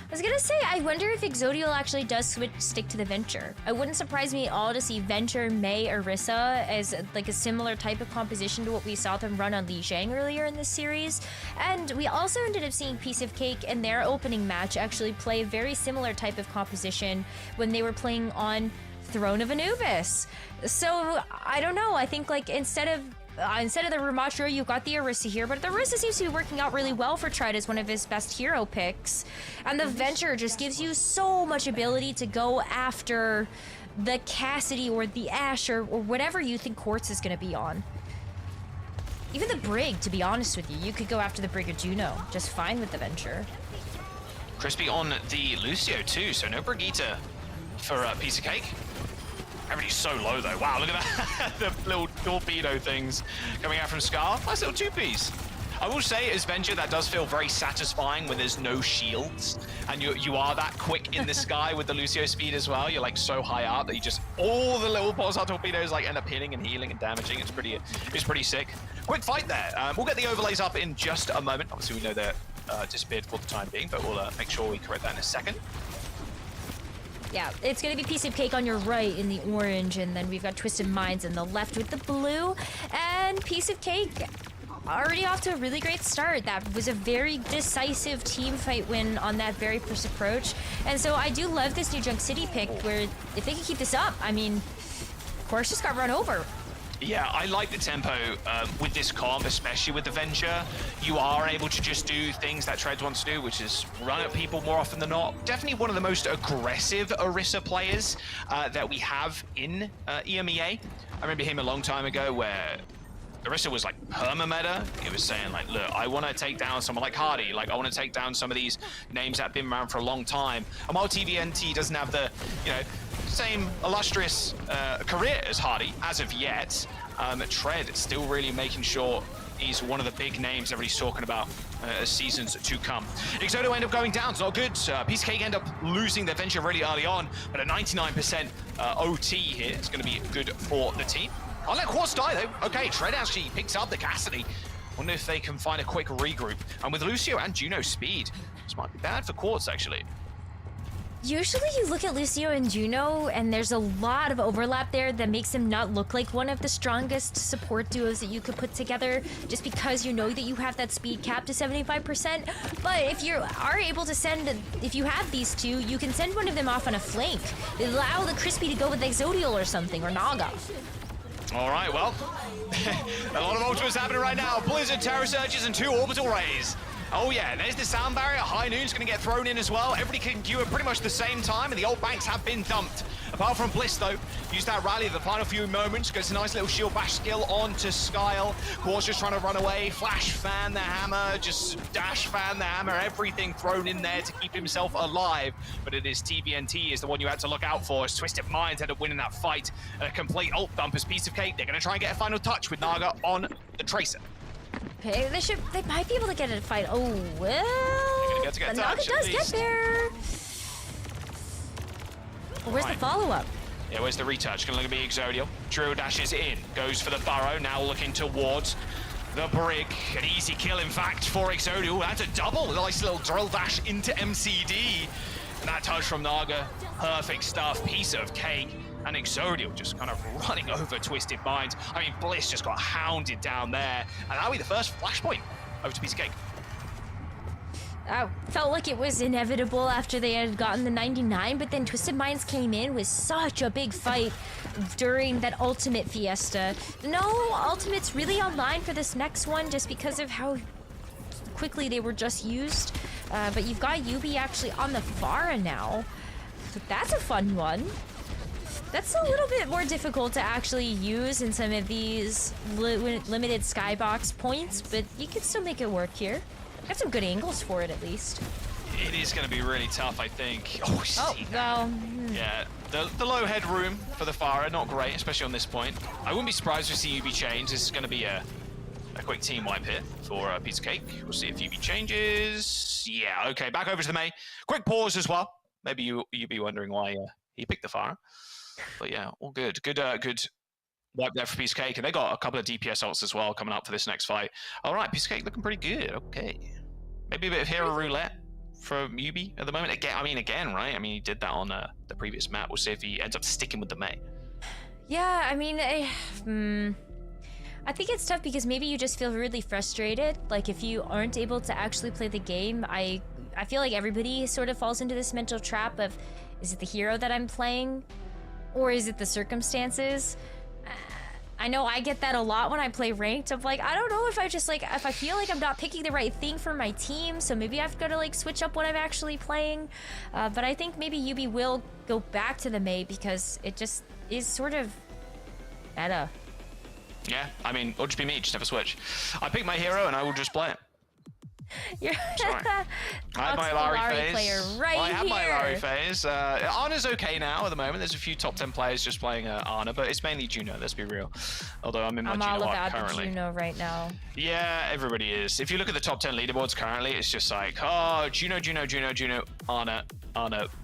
I was gonna say, I wonder if Exodio actually does stick to the Venture. It wouldn't surprise me at all to see Venture, Mei, Orisa as like a similar type of composition to what we saw them run on Lijiang earlier in this series. And we also ended up seeing Piece of Cake in their opening match actually play a very similar type of composition when they were playing on Throne of Anubis. So, I don't know, I think like instead of the Ramattra, you've got the Orisa here, but the Orisa seems to be working out really well for Tread as one of his best hero picks. And the Venture just gives you so much ability to go after the Cassidy or the Ashe or whatever you think Quartz is going to be on. Even the Brig, to be honest with you. You could go after the Brig or Juno just fine with the Venture. Crispy on the Lucio too, so no Brigitte for Piece of Cake. Everybody's so low though. Wow, look at that. The little torpedo things coming out from Scar. Nice little 2-piece. I will say, as Venture, that does feel very satisfying when there's no shields and you are that quick in the sky with the Lucio speed as well. You're like so high up that you just, all the little pulsar torpedoes like end up hitting and healing and damaging. It's pretty sick. Quick fight there. We'll get the overlays up in just a moment. Obviously we know they're disappeared for the time being, but we'll make sure we correct that in a second. Yeah, it's gonna be Piece of Cake on your right in the orange, and then we've got Twisted Minds in the left with the blue. And Piece of Cake already off to a really great start. That was a very decisive team fight win on that very first approach. And so I do love this New Junk City pick, where if they can keep this up, I mean, course, just got run over. Yeah, I like the tempo with this comp, especially with the Venture. You are able to just do things that Treads wants to do, which is run at people more often than not. Definitely one of the most aggressive Orisa players that we have in EMEA. I remember him a long time ago where Orisa was like perma-meta. He was saying like, look, I want to take down someone like Hardy. Like, I want to take down some of these names that have been around for a long time. And while TVNT doesn't have the, same illustrious career as Hardy as of yet, Tread still really making sure he's one of the big names everybody's talking about as seasons to come. Exodo end up going down, it's not good. Piece of Cake end up losing their Venture really early on, but a 99% OT here is going to be good for the team. I'll let Quartz die though. Okay, Tread actually picks up the Cassidy. Wonder if they can find a quick regroup. And with Lucio and Juno speed, this might be bad for Quartz actually. Usually you look at Lucio and Juno, and there's a lot of overlap there that makes him not look like one of the strongest support duos that you could put together, just because you know that you have that speed cap to 75%. But if you are able to send, if you have these two, you can send one of them off on a flank. Allow the Crispy to go with Exodial or something, or Naga. All right, well, a lot of ultimates happening right now. Blizzard, Terror Surges, and 2 Orbital Rays. Oh yeah, there's the sound barrier. High Noon's going to get thrown in as well. Everybody can queue at pretty much the same time, and the old banks have been dumped. Apart from Bliss, though, use that rally at the final few moments. Gets a nice little shield bash skill onto Skyle. Quartz just trying to run away. Flash fan the hammer, just dash fan the hammer. Everything thrown in there to keep himself alive. But it is TVNT is the one you had to look out for, as Twisted Minds end up winning that fight. A complete ult dump as Piece of Cake. They're going to try and get a final touch with Naga on the Tracer. Okay, they might be able to get a fight. Oh, well, get the Naga does get there. Well, where's the follow-up? Yeah, where's the retouch? Gonna look at be Exodial. Drill dashes in, goes for the burrow, now looking towards the brig. An easy kill, in fact, for Exodial. That's a double. A nice little drill dash into MCD. And that touch from Naga, perfect stuff. Piece of Cake. And Exodial just kind of running over Twisted Minds. I mean, Bliss just got hounded down there. And that'll be the first flashpoint over to Piece of Cake. I felt like it was inevitable after they had gotten the 99, but then Twisted Minds came in with such a big fight during that ultimate fiesta. No ultimates really online for this next one just because of how quickly they were just used. But you've got Yubi actually on the Pharah now. So that's a fun one. That's a little bit more difficult to actually use in some of these limited skybox points, but you can still make it work here. Got some good angles for it, at least. It is going to be really tough, I think. Oh, see that. Well, Yeah, the low headroom for the Pharah, not great, especially on this point. I wouldn't be surprised to see UB change. This is going to be a quick team wipe here for a Piece of Cake. We'll see if UB changes. Yeah, okay, back over to the May. Quick pause as well. Maybe you'll be wondering why he picked the Pharah. But yeah, all good. Good wipe there for Piece of Cake. And they got a couple of DPS ults as well coming up for this next fight. All right, Piece of Cake looking pretty good. Okay. Maybe a bit of hero roulette from Yubi at the moment. Again, right? I mean, he did that on the previous map. We'll see if he ends up sticking with the May. yeah, I mean, I think it's tough because maybe you just feel really frustrated. Like, if you aren't able to actually play the game, I feel like everybody sort of falls into this mental trap of, is it the hero that I'm playing? Or is it the circumstances? I know I get that a lot when I play ranked. I'm like, I don't know if I feel like I'm not picking the right thing for my team, so maybe I've got to like switch up what I'm actually playing. But I think maybe Yubi will go back to the Mei because it just is sort of meta. Yeah, I mean, it'll just be me, just have a switch. I pick my hero and I will just play it. You're Sorry. I have my Larry phase. Player right I have my here. Larry phase. Ana's okay now at the moment. There's a few top 10 players just playing Ana, but it's mainly Juno, let's be real. Although I'm in my I'm Juno all hot about currently. the Juno right now. Yeah, everybody is. If you look at the top 10 leaderboards currently, it's just like, oh, Juno, Ana,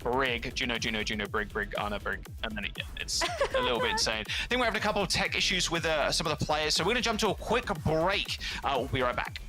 Brig, Juno, Brig, Ana, Brig. And then it's a little bit insane. I think we're having a couple of tech issues with some of the players, so we're going to jump to a quick break. We'll be right back.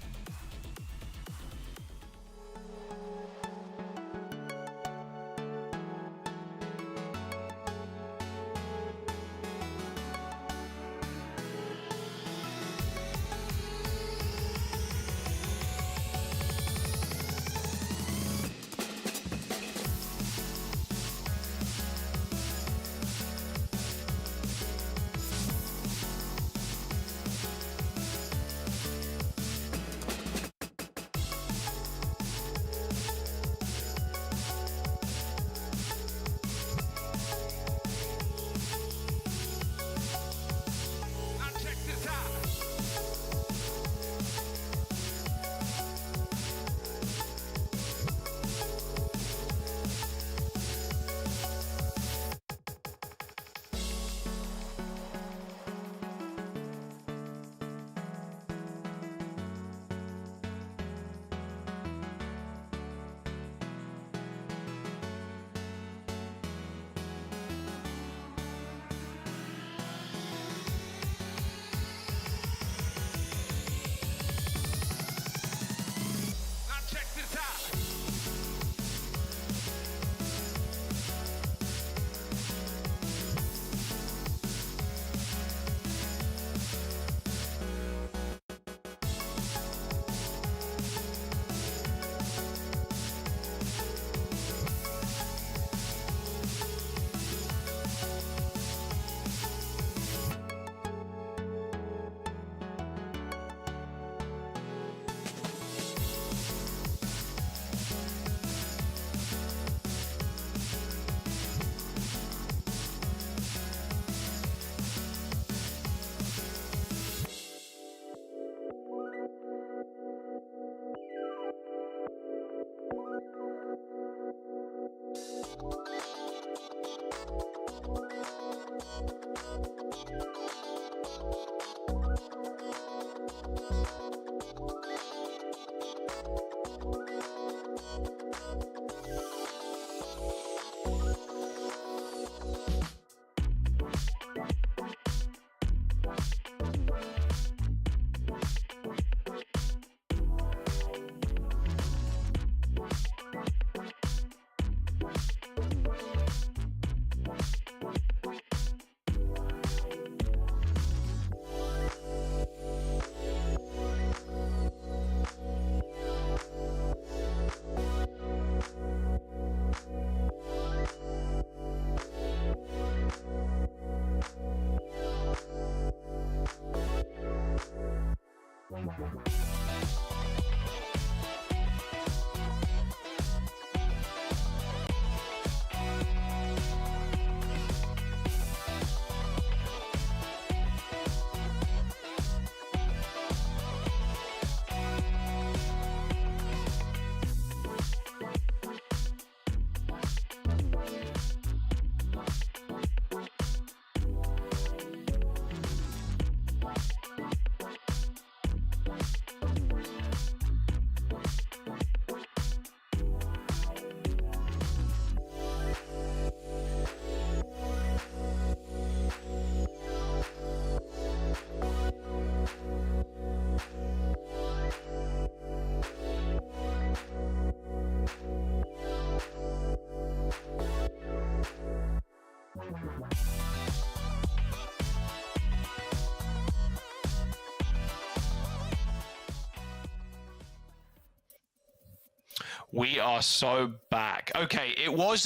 We are so back. Okay, it was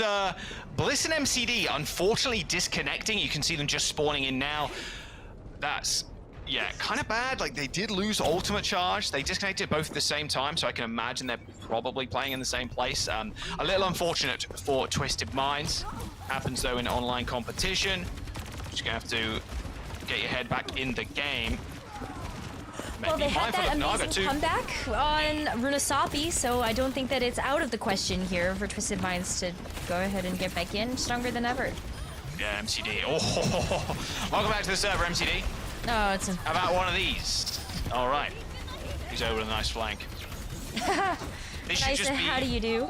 Bliss and MCD unfortunately disconnecting. You can see them just spawning in now. That's, yeah, kind of bad. Like, they did lose ultimate charge. They disconnected both at the same time, so I can imagine they're probably playing in the same place. A little unfortunate for Twisted Minds. Happens, though, in online competition. Just gonna have to get your head back in the game. Well, they had that amazing comeback on Runasapi, so I don't think that it's out of the question here for Twisted Minds to go ahead and get back in stronger than ever. Yeah, MCD. Oh, welcome back to the server, MCD. Oh, it's How about one of these? All right. He's over with a nice flank. This should just be how do you do?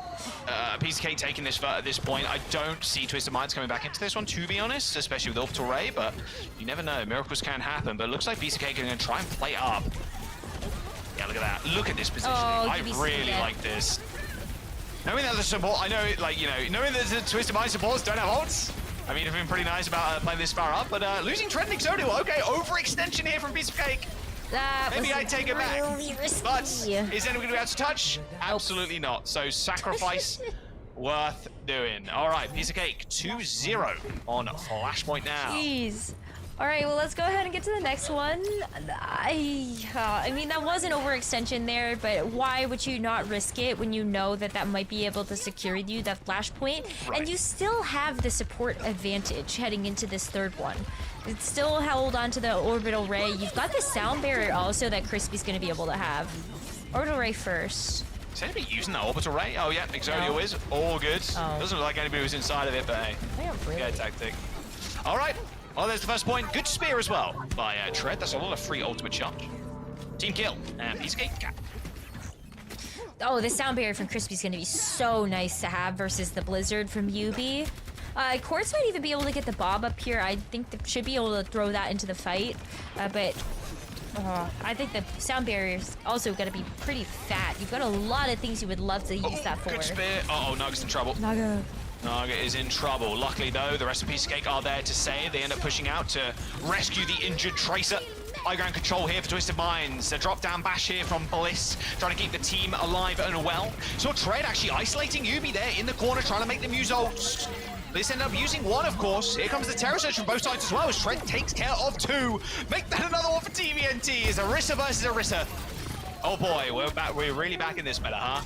a piece of cake taking this at this point. I don't see Twisted Minds coming back into this one, to be honest, especially with Orbital Ray, but you never know. Miracles can happen, but it looks like piece of cake are going to try and play up. Yeah, look at that. Look at this positioning. I really like this. Knowing that the support, I know, like, you know, knowing that the Twisted Minds supports don't have ults, I mean, it's been pretty nice about playing this far up, but losing Trending Exodio, okay, overextension here from piece of cake. Maybe I take it back. But is anyone going to be able to touch? Absolutely not. So sacrifice worth doing. All right, piece of cake 2-0 on Flashpoint now. Jeez. All right, well, let's go ahead and get to the next one. I mean, that was an overextension there, but why would you not risk it when you know that that might be able to secure you that flashpoint? Right. And you still have the support advantage heading into this third one. It's still held onto the Orbital Ray. You've got the sound barrier also that Crispy's going to be able to have. Orbital Ray first. Is anybody using that Orbital Ray? Oh, yeah, Exodio is. All good. Doesn't look like anybody was inside of it, but hey. Yeah, tactic. All right. Well, there's the first point. Good spear as well by Tread. That's a lot of free ultimate charge. Team kill. And piece of cake. Oh, the sound barrier from Crispy's going to be so nice to have versus the Blizzard from Yubi. Quartz might even be able to get the Bob up here. I think they should be able to throw that into the fight. But I think the sound barrier is also going to be pretty fat. You've got a lot of things you would love to use that for. Good spear. Uh-oh, Nug's in trouble. Naga. Naga is in trouble. Luckily, though, the rest of Piece of Cake are there to save. They end up pushing out to rescue the injured Tracer. High ground control here for Twisted Minds. A drop down bash here from Bliss, trying to keep the team alive and well. So Tread actually isolating Yubi there in the corner, trying to make them use ults. Bliss end up using one, of course. Here comes the Terror Surge from both sides as well, as Tread takes care of two. Make that another one for TVNT. It's Orisa versus Orisa. Oh boy, we're back. We're really back in this meta, huh?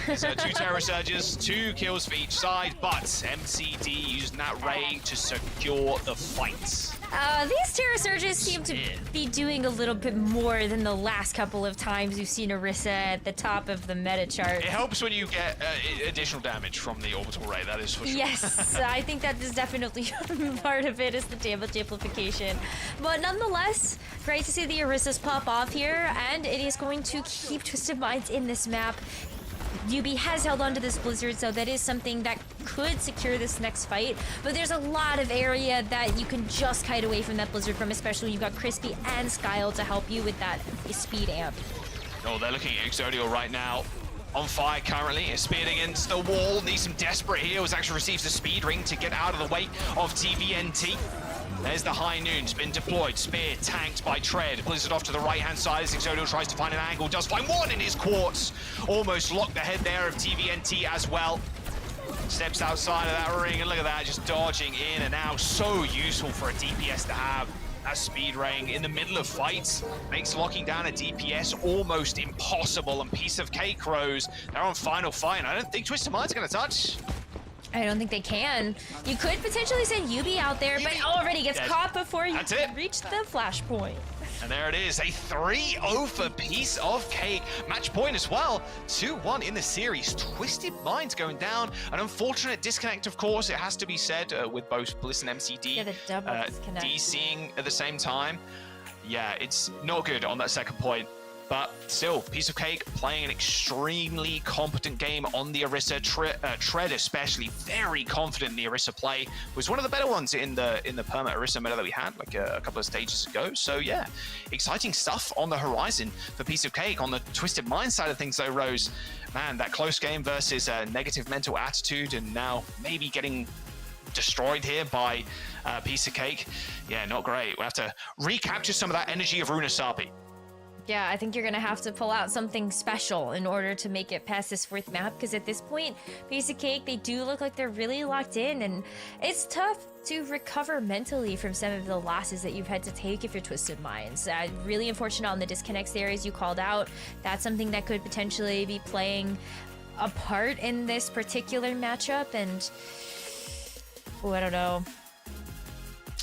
It's 2 Terror Surges, 2 kills for each side, but MCD using that Ray to secure the fight. These Terror Surges seem to be doing a little bit more than the last couple of times we've seen Orisa at the top of the meta chart. It helps when you get additional damage from the Orbital Ray, that is for sure. Yes, I think that is definitely part of it, is the damage amplification. But nonetheless, great to see the Orisas pop off here, and it is going to keep Twisted Minds in this map. UB has held on to this Blizzard, so that is something that could secure this next fight. But there's a lot of area that you can just kite away from that Blizzard from, especially when you've got Crispy and Skyle to help you with that speed amp. Oh, they're looking at Exodial right now. On fire currently, speared against the wall. Needs some desperate heals. Actually receives the speed ring to get out of the way of TVNT. There's the High Noon's been deployed. Spear tanked by Tread. Blizzard off to the right-hand side as Exodial tries to find an angle. Does find one in his quartz. Almost locked the head there of TVNT as well. Steps outside of that ring, and look at that, just dodging in and out. So useful for a DPS to have. That speed ring in the middle of fights makes locking down a DPS almost impossible. And Piece of Cake Rose, they're on final fight. I don't think Twisted Mind's going to touch. I don't think they can. You could potentially send Yubi out there, but already gets caught before you reach the flashpoint. And there it is, a 3-0 for Piece of Cake. Match point as well, 2-1 in the series. Twisted Minds going down. An unfortunate disconnect, of course, it has to be said, with both Bliss and MCD Yeah, the double disconnect. DCing at the same time. Yeah, it's not good on that second point. But still, Piece of Cake playing an extremely competent game on the Orisa. Tread especially, very confident in the Orisa play. Was one of the better ones in the perma Orisa meta that we had like a couple of stages ago. So yeah, exciting stuff on the horizon for Piece of Cake. On the Twisted Mind side of things though, Rose, man, that close game versus negative mental attitude, and now maybe getting destroyed here by Piece of Cake. Yeah, not great. We'll have to recapture some of that energy of Runasapi. Yeah, I think you're gonna have to pull out something special in order to make it past this fourth map, because at this point, Piece of Cake, they do look like they're really locked in, and it's tough to recover mentally from some of the losses that you've had to take if you're Twisted Minds. Really unfortunate on the disconnects there, as you called out. That's something that could potentially be playing a part in this particular matchup, and I don't know.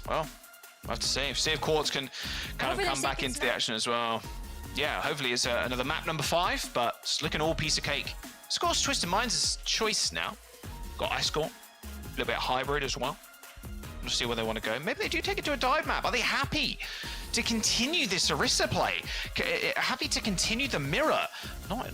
Well, we'll have to see if Quartz can kind of come back into the action as well. Yeah, hopefully it's another map number 5, but it's looking all Piece of Cake. Of course, Twisted Minds' choice now. Got Ice Core, a little bit of hybrid as well. We'll see where they want to go. Maybe they do take it to a dive map. Are they happy to continue this Orisa play? Happy to continue the mirror?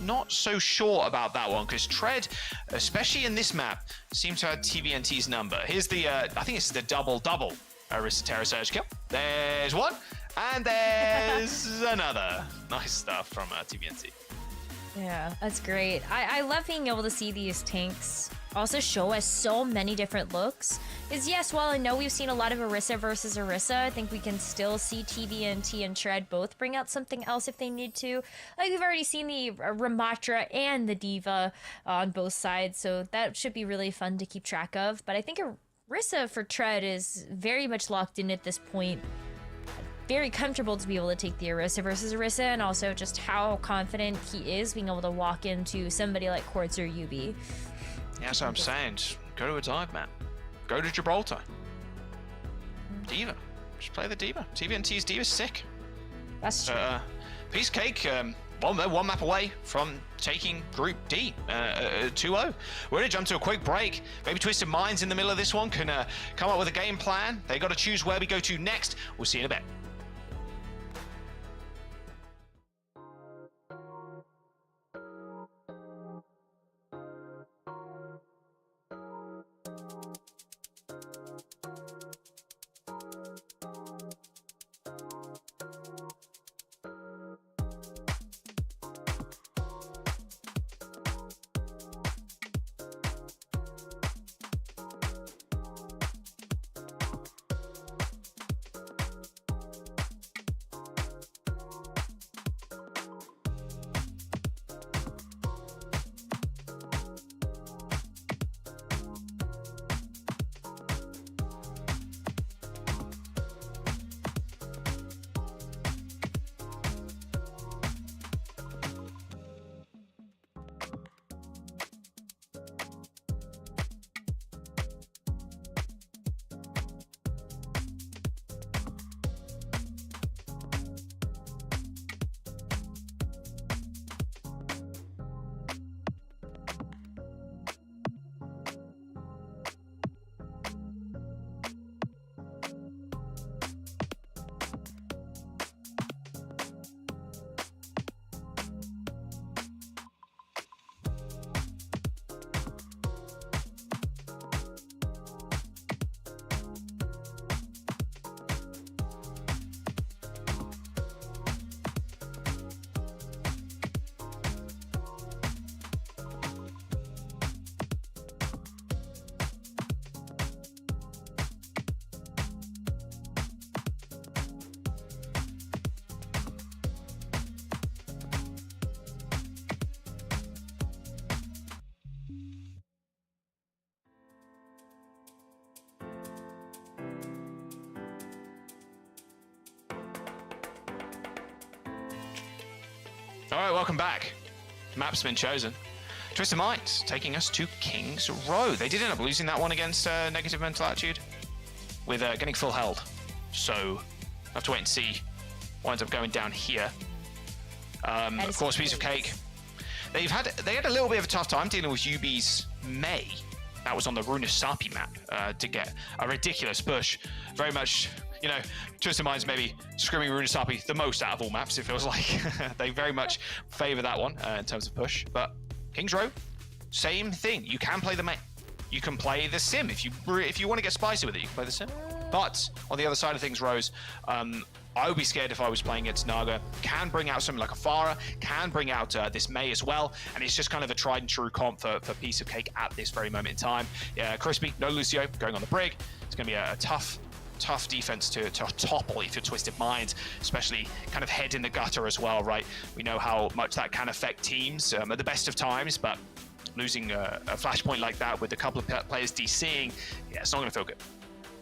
Not so sure about that one, because Tread, especially in this map, seems to have TVNT's number. Here's the, I think it's the double-double Orisa Terror Surge kill. There's one. And there's another. Nice stuff from TVNT. Yeah, that's great. I love being able to see these tanks also show us so many different looks. Because yes, while I know we've seen a lot of Orisa versus Orisa, I think we can still see TVNT and Tread both bring out something else if they need to. Like, we've already seen the Ramatra and the Diva on both sides, so that should be really fun to keep track of. But I think Orisa for Tread is very much locked in at this point. Very comfortable to be able to take the Orisa versus Orisa, and also just how confident he is being able to walk into somebody like Quartz or Yubi. Yeah, that's what I'm saying. Just go to a dive, man. Go to Gibraltar. Diva. Just play the Diva. TVNT's Diva's sick. That's true. Piece of Cake, one map away from taking Group D, 2-0. We're going to jump to a quick break. Maybe Twisted Minds in the middle of this one can come up with a game plan. They got to choose where we go to next. We'll see you in a bit. All right, welcome back. Map's been chosen. Twisted Minds taking us to King's Row. They did end up losing that one against Negative Mental Attitude with getting full held. So we'll have to wait and see what ends up going down here. Of course, Piece of Cake. They had a little bit of a tough time dealing with UB's May. That was on the Runasapi map to get a ridiculous push. Very much, you know, Twisted Minds maybe screaming Runasapi the most out of all maps, it feels like. They very much favor that one in terms of push. But King's Row, same thing. You can play the main. You can play the sim. If you want to get spicy with it, you can play the sim. But on the other side of things, Rose, I would be scared if I was playing against Naga. Can bring out something like a Farah, can bring out this May as well, and it's just kind of a tried and true comp for Piece of Cake at this very moment in time. Crispy, no Lucio, going on the Brig. It's going to be a tough defense to topple if you're Twisted Minds, especially kind of head in the gutter as well, right? We know how much that can affect teams at the best of times, but losing a flashpoint like that with a couple of players DCing, yeah, it's not going to feel good.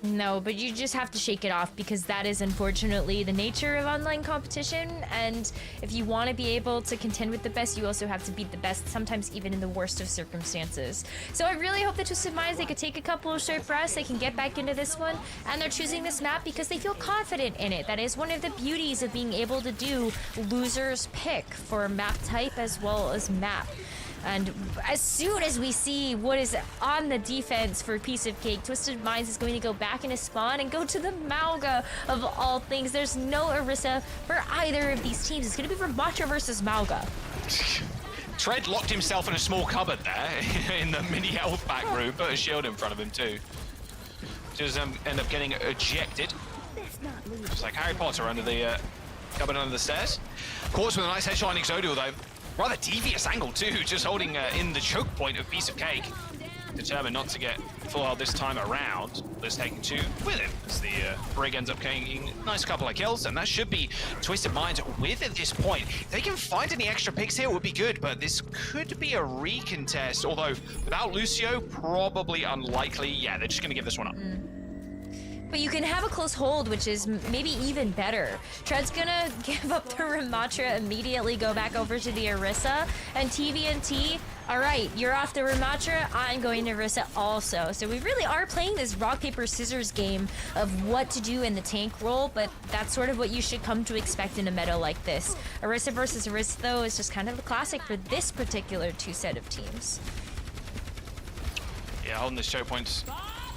No, but you just have to shake it off because that is unfortunately the nature of online competition. And if you want to be able to contend with the best, you also have to beat the best, sometimes even in the worst of circumstances. So I really hope that Twisted Minds, they could take a couple of short breaths, they can get back into this one, and they're choosing this map because they feel confident in it. That is one of the beauties of being able to do loser's pick for map type as well as map. And as soon as we see what is on the defense for Piece of Cake, Twisted Minds is going to go back into spawn and go to the Mauga of all things. There's no Orisa for either of these teams. It's going to be Ramacha versus Mauga. Tread locked himself in a small cupboard there in the mini health pack room, put a shield in front of him too. Just end up getting ejected. Just like Harry Potter under the cupboard under the stairs. Of course, with a nice headshot on Exodial though. Rather devious angle too, just holding in the choke point of Piece of Cake. Determined not to get full health this time around. Let's take 2 with him as the Brig ends up getting a nice couple of kills, and that should be Twisted Minds with at this point. If they can find any extra picks here, it would be good, but this could be a recontest, although without Lucio, probably unlikely. Yeah, they're just going to give this one up. But you can have a close hold, which is maybe even better. Tread's gonna give up the Ramatra, immediately go back over to the Orisa, and TVNT, all right, you're off the Ramatra, I'm going to Orisa also. So we really are playing this rock, paper, scissors game of what to do in the tank role, but that's sort of what you should come to expect in a meta like this. Orisa versus Orisa, though, is just kind of the classic for this particular two set of teams. Yeah, holding this choke point.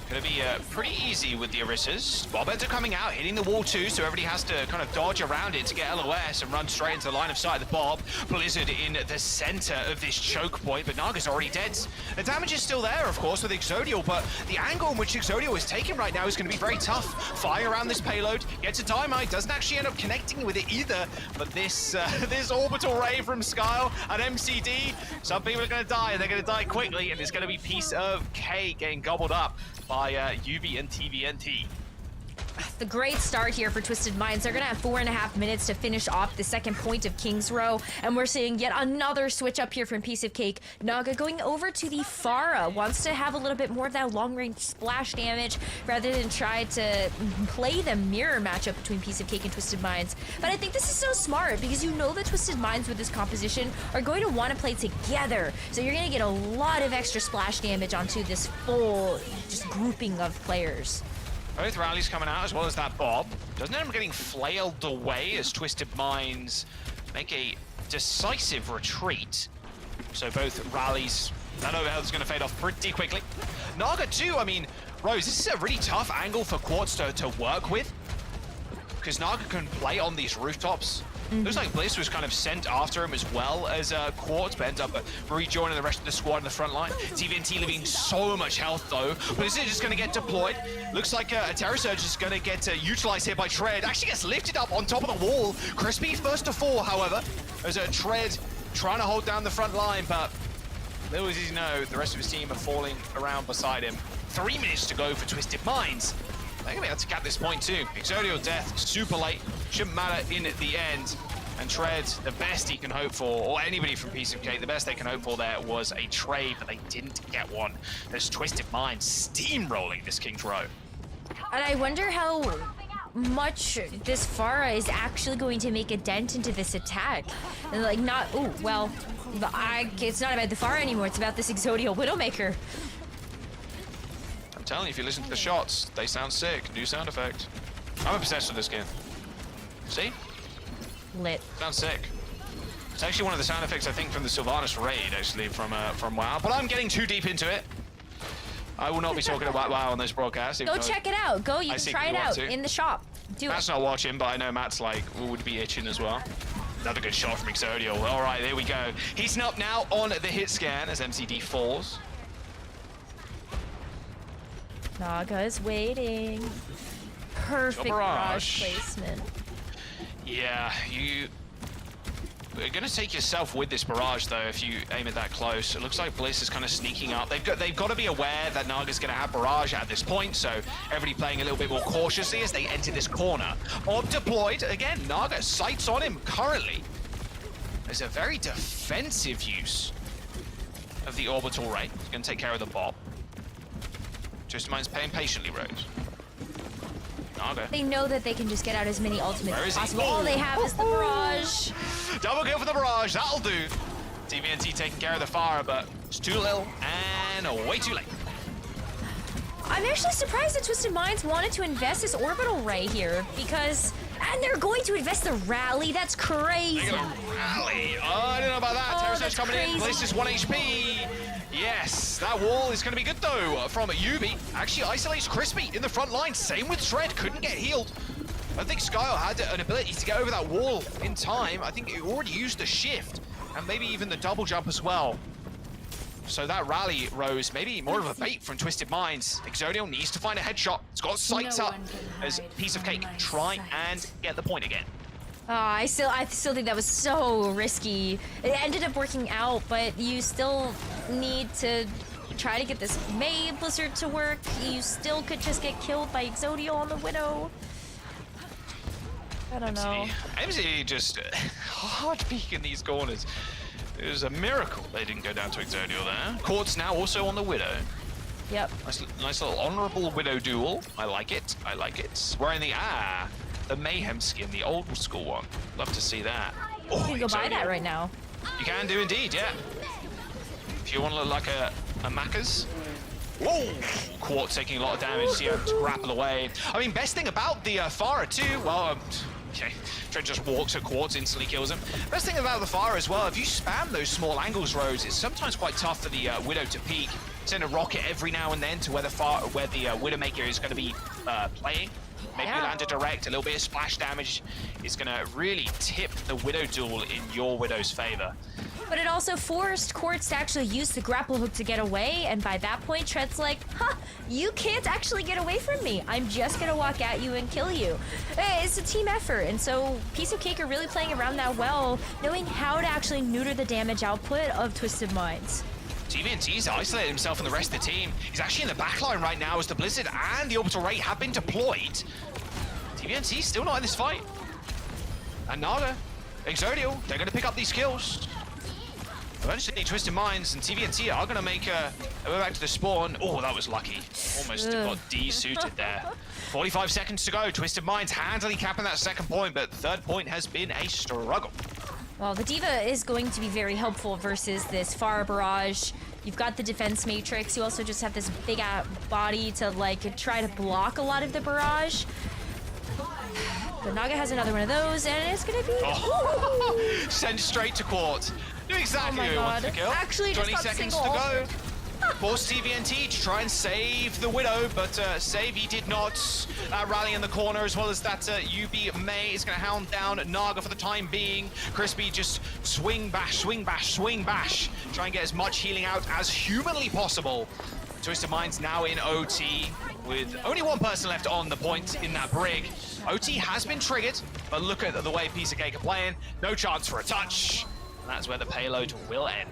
Gonna be pretty easy with the Orisas. Bobbheads are coming out, hitting the wall too, so everybody has to kind of dodge around it to get LOS and run straight into the line of sight of the Bob. Blizzard in the center of this choke point, but Naga's already dead. The damage is still there, of course, with Exodial, but the angle in which Exodial is taking right now is going to be very tough. Flying around this payload, gets a dynamite, doesn't actually end up connecting with it either, but this this orbital ray from Skyle and MCD, some people are going to die, and they're going to die quickly, and it's going to be Piece of Cake getting gobbled up by UV and TVNT. The great start here for Twisted Minds. They're gonna have 4.5 minutes to finish off the second point of King's Row, and we're seeing yet another switch up here from Piece of Cake. Naga going over to the Farah, wants to have a little bit more of that long-range splash damage rather than try to play the mirror matchup between Piece of Cake and Twisted Minds. But I think this is so smart because you know that Twisted Minds with this composition are going to want to play together. So you're gonna get a lot of extra splash damage onto this full just grouping of players. Both rallies coming out as well as that Bob. Doesn't end up getting flailed away as Twisted Minds make a decisive retreat. So both rallies, that overhead is going to fade off pretty quickly. Naga too, I mean, Rose, this is a really tough angle for Quartz to work with. Because Naga can play on these rooftops. Looks like Bliss was kind of sent after him as well as Quartz, but ends up rejoining the rest of the squad in the front line. TVNT leaving so much health though, but is it just going to get deployed? Looks like a Terror Surge is going to get utilized here by Tread. Actually gets lifted up on top of the wall. Crispy first to fall, however. There's a Tread trying to hold down the front line, but little as you know, the rest of his team are falling around beside him. 3 minutes to go for Twisted Minds. They're going to be able to cap this point too. Exodial death, super late, shouldn't matter in the end. And Tread, the best he can hope for, or anybody from Piece of Cake, the best they can hope for there was a trade, but they didn't get one. There's Twisted Minds steamrolling this King's Row. And I wonder how much this Pharah is actually going to make a dent into this attack. And like not, oh, well, it's not about the Pharah anymore, it's about this Exodio Widowmaker. I'm telling you, if you listen to the shots, they sound sick. New sound effect. I'm obsessed with this skin. See? Lit. Sounds sick. It's actually one of the sound effects, I think, from the Sylvanas raid, actually, from WoW. But I'm getting too deep into it. I will not be talking about WoW on this broadcast. Go check it out. Go, you I can try it out in the shop. Do Matt's it. not watching, but I know Matt's like, would be itching as well. Another good shot from Exodio. All right, there we go. He's up now on the hit scan as MCD falls. Naga is waiting. Perfect barrage placement. Yeah, you're gonna take yourself with this barrage though if you aim it that close. It looks like Bliss is kind of sneaking up. They've got to be aware that Naga's gonna have barrage at this point, so everybody playing a little bit more cautiously as they enter this corner. Orb deployed again. Naga sights on him currently. There's a very defensive use of the orbital ray. He's gonna take care of the bomb. Just minds paying patiently, Rose. Naga. They know that they can just get out as many ultimates Where as is he? possible. All they have is the barrage. Double kill for the barrage, that'll do. TVNT taking care of the fire, but it's too little and way too late. I'm actually surprised that Twisted Minds wanted to invest this orbital ray here because, and they're going to invest the rally. That's crazy. They're gonna rally. Oh, I don't know about that. Terror Surge coming in. Bliss is 1 HP. Yes, that wall is going to be good though from Yubi. Actually isolates Crispy in the front line. Same with Shred. Couldn't get healed. I think Skyle had an ability to get over that wall in time. I think it already used the shift and maybe even the double jump as well. So that rally, Rose, maybe more of a bait from Twisted Minds. Exodio needs to find a headshot. It's got sights up as Piece of Cake try and get the point again. I still think that was so risky. It ended up working out, but you still need to try to get this May Blizzard to work. You still could just get killed by Exodio on the Widow. I don't know. MC just hard peeking these corners. It was a miracle they didn't go down to Exodio there. Quartz now also on the Widow. Yep. Nice little honorable Widow duel. I like it. I like it. Wearing the Mayhem skin, the old school one. Love to see that. Oh, You can go buy that right now. You can do indeed, yeah. If you want to look like a Macca's. Whoa! Quartz taking a lot of damage, see him to grapple away. I mean, best thing about the Pharah too, well, okay, Trent just walks at Quartz, instantly kills him. Best thing about the Pharah as well, if you spam those small angles, Rose, it's sometimes quite tough for the Widow to peek. Send a rocket every now and then to where the Widowmaker is going to be playing. Maybe land a direct, a little bit of splash damage is going to really tip the Widow duel in your Widow's favor. But it also forced Quartz to actually use the grapple hook to get away, and by that point, Trent's like, you can't actually get away from me. I'm just gonna walk at you and kill you. It's a team effort, and so Piece of Cake are really playing around that well, knowing how to actually neuter the damage output of Twisted Minds. TVNT's isolated himself from the rest of the team. He's actually in the backline right now as the Blizzard and the Orbital Ray have been deployed. TVNT's still not in this fight. And Naga, Exodio, they're gonna pick up these kills. Eventually, Twisted Minds and TVNT are going to make a way back to the spawn. Oh, that was lucky. Almost got de-suited there. 45 seconds to go. Twisted Minds handily capping that second point, but the third point has been a struggle. Well, the Diva is going to be very helpful versus this Pharah barrage. You've got the defense matrix. You also just have this big body to like try to block a lot of the barrage. But Naga has another one of those, and it's going to be... Send straight to Quartz. Knew exactly who he wanted to kill. Actually, 20 seconds to go. Forced TVNT to try and save the Widow, but save he did not. Rally in the corner, as well as that UB May is going to hound down Naga for the time being. Crispy just swing, bash, swing, bash, swing, bash. Try and get as much healing out as humanly possible. Twisted Minds now in OT, with only one person left on the point in that brig. OT has been triggered, but look at the way Piece of Cake are playing. No chance for a touch. And that's where the payload will end.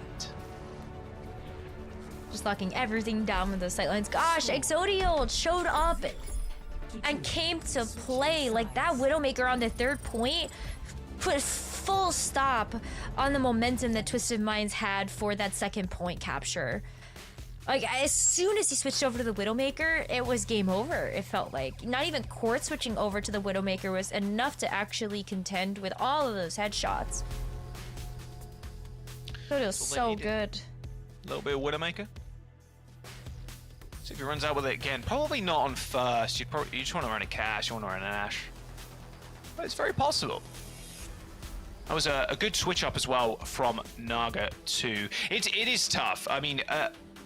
Just locking everything down with those sightlines. Gosh, Exodio showed up and came to play. Like that Widowmaker on the third point put full stop on the momentum that Twisted Minds had for that second point capture. Like, as soon as he switched over to the Widowmaker, it was game over, it felt like. Not even Court switching over to the Widowmaker was enough to actually contend with all of those headshots. But it was so good. A little bit of Widowmaker. See if he runs out with it again. Probably not on first. You just want to run a Cash, you want to run an Ash. But it's very possible. That was a good switch up as well from Naga too. It is tough. I mean,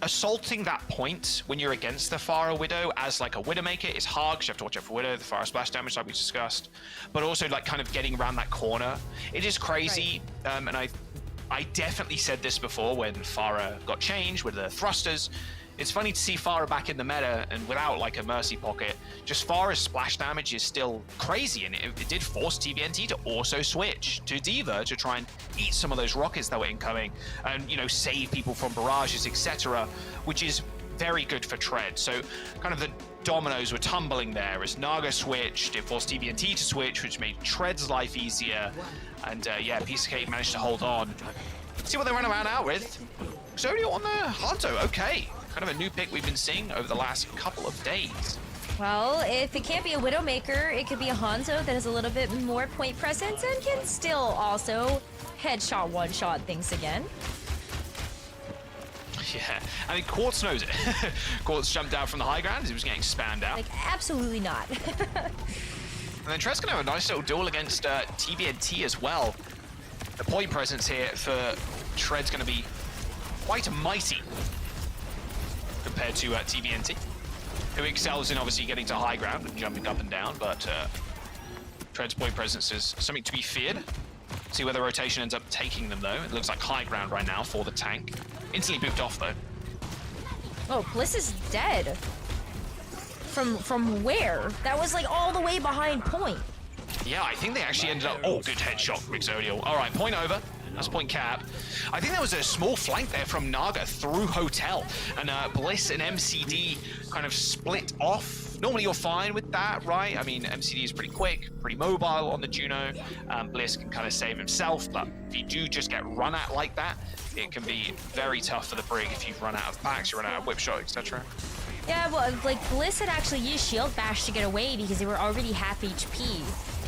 assaulting that point when you're against the Pharah Widow as like a Widowmaker is hard because you have to watch out for Widow, the Pharah splash damage like we discussed, but also like kind of getting around that corner. It is crazy, and I definitely said this before when Pharah got changed with the thrusters. It's funny to see Pharah back in the meta and without like a Mercy Pocket. Just Pharah's splash damage is still crazy, and it did force TVNT to also switch to D.Va to try and eat some of those rockets that were incoming and, you know, save people from barrages, etc., which is very good for Tread. So kind of the dominoes were tumbling there as Naga switched, it forced TVNT to switch, which made Tread's life easier, and yeah, Piece of Cake managed to hold on. See what they run around out with. Exodio on the Hanto, okay. Kind of a new pick we've been seeing over the last couple of days. Well, if it can't be a Widowmaker, it could be a Hanzo that has a little bit more point presence and can still also headshot, one-shot things again. Yeah, I mean, Quartz knows it. Quartz jumped out from the high ground as he was getting spammed out. Like, absolutely not. And then Tre's gonna have a nice little duel against TVNT as well. The point presence here for Tread's gonna be quite mighty compared to TVNT, who excels in obviously getting to high ground and jumping up and down, but Tread's point presence is something to be feared. See where the rotation ends up taking them though. It looks like high ground right now for the tank. Instantly booped off though. Oh, Bliss is dead. From where? That was like all the way behind point. Yeah, I think they actually ended up... Oh, good headshot from Exodio. All right, point over. That's point cap. I think there was a small flank there from Naga through Hotel, and Bliss and MCD kind of split off. Normally you're fine with that, right? I mean, MCD is pretty quick, pretty mobile on the Juno. Bliss can kind of save himself, but if you do just get run at like that, it can be very tough for the Brig if you've run out of packs, you run out of whip shot, etc. Yeah, well, like, Bliss had actually used Shield Bash to get away because they were already half HP.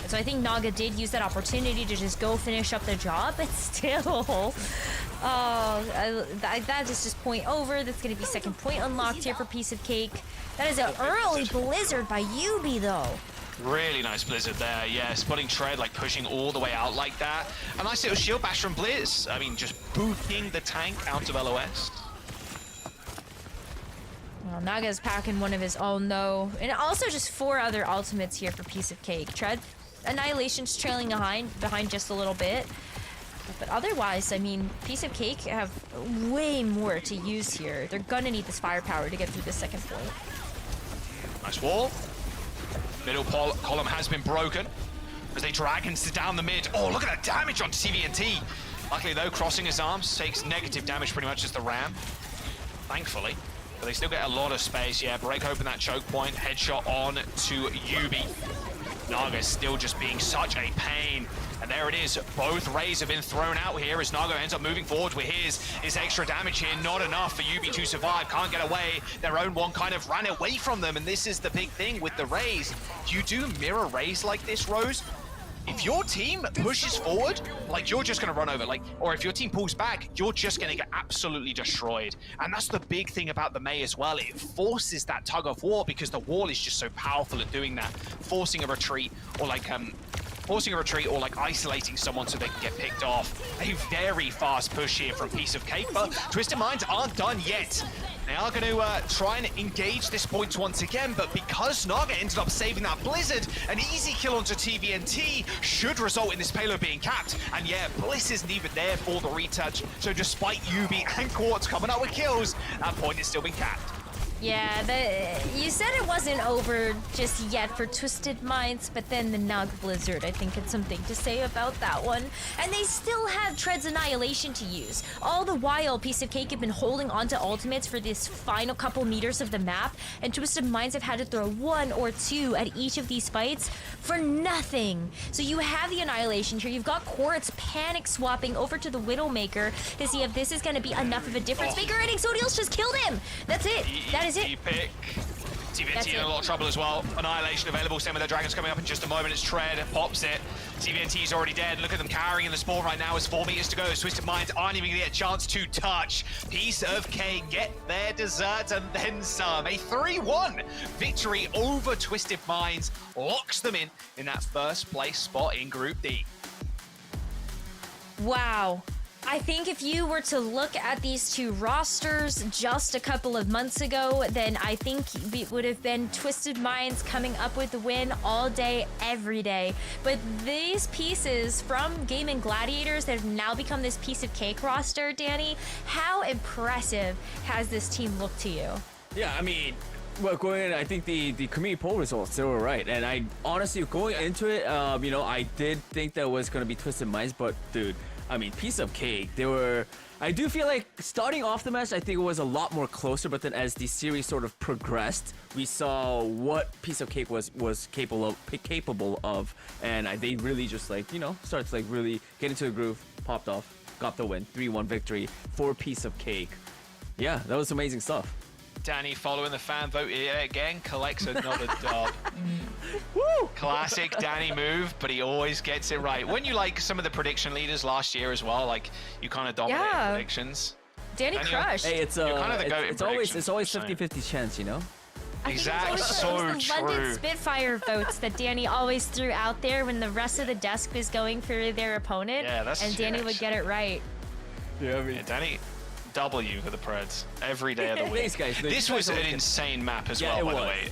So I think Naga did use that opportunity to just go finish up the job, but still, that is just point over. That's going to be second point unlocked here for Piece of Cake. That is an early blizzard by Yubi, though. Really nice blizzard there, yeah. Spotting Tread, like pushing all the way out like that. A nice little shield bash from Blizz. I mean, just booting the tank out of LOS. Well, Naga's packing one of his own, though. And also just 4 other ultimates here for Piece of Cake. Tread, Annihilation's trailing behind just a little bit. But otherwise, I mean, Piece of Cake have way more to use here. They're gonna need this firepower to get through the second point. Nice wall. Middle column has been broken as they drag into down the mid. Oh, look at that damage on TVNT. Luckily, though, crossing his arms takes negative damage pretty much as the ram. Thankfully. But they still get a lot of space. Yeah, break open that choke point. Headshot on to Yubi. Naga still just being such a pain. And there it is. Both rays have been thrown out here as Naga ends up moving forward with his extra damage here. Not enough for Yubi to survive. Can't get away. Their own one kind of ran away from them. And this is the big thing with the rays. You do mirror rays like this, Rose. If your team pushes forward, like, you're just going to run over. Like, or if your team pulls back, you're just going to get absolutely destroyed. And that's the big thing about the Mei as well. It forces that tug of war because the wall is just so powerful at doing that. Forcing a retreat or like isolating someone so they can get picked off. A very fast push here from Piece of Cake, but Twisted Minds aren't done yet. They are going to try and engage this point once again, but because Naga ended up saving that Blizzard, an easy kill onto TVNT should result in this payload being capped. And yeah, Bliss isn't even there for the retouch, so despite Yubi and Quartz coming up with kills, that point is still being capped. Yeah, you said it wasn't over just yet for Twisted Minds, but then the Nog Blizzard, I think it's something to say about that one. And they still have Tread's Annihilation to use. All the while, Piece of Cake have been holding onto ultimates for this final couple meters of the map, and Twisted Minds have had to throw 1 or 2 at each of these fights for nothing. So you have the Annihilation here, you've got Quaritz panic swapping over to the Widowmaker to see if this is going to be enough of a difference maker, and Exodial's just killed him! That's it! That is it! Pick. TVNT in a lot of trouble as well. Annihilation available. Same with their dragons coming up in just a moment. It's Tread. Pops it. TVNT's already dead. Look at them carrying in the spawn right now. It's 4 meters to go. Twisted Minds aren't even going to get a chance to touch. Piece of Cake get their dessert and then some. A 3-1 victory over Twisted Minds locks them in that first place spot in Group D. Wow. I think if you were to look at these two rosters just a couple of months ago, then I think it would have been Twisted Minds coming up with the win all day, every day. But these pieces from Gaming Gladiators that have now become this Piece of Cake roster, Danny, how impressive has this team looked to you? Yeah, I mean, well, going in, I think the community poll results, they were right. And I honestly, going into it, you know, I did think that was going to be Twisted Minds, but dude, I mean, Piece of Cake, they were... I do feel like starting off the match, I think it was a lot more closer, but then as the series sort of progressed, we saw what Piece of Cake was capable of, and they really just, like, you know, started to, like, really get into the groove, popped off, got the win, 3-1 victory for Piece of Cake. Yeah, that was amazing stuff. Danny following the fan vote yet again, collects another dub. Woo! Classic Danny move, but he always gets it right. When you like some of the prediction leaders last year as well, like you kind of dominated predictions. Danny crushed. Hey, it's You're kind of the goat in it's always 50-50 chance, you know? Exactly, It was so the London true. Spitfire votes that Danny always threw out there when the rest of the desk was going for their opponent, Yeah, that's and Danny would get it right. Yeah, I mean... Yeah, Danny, W for the Preds every day of the week. Thanks, guys. This was an insane map as well, by the way.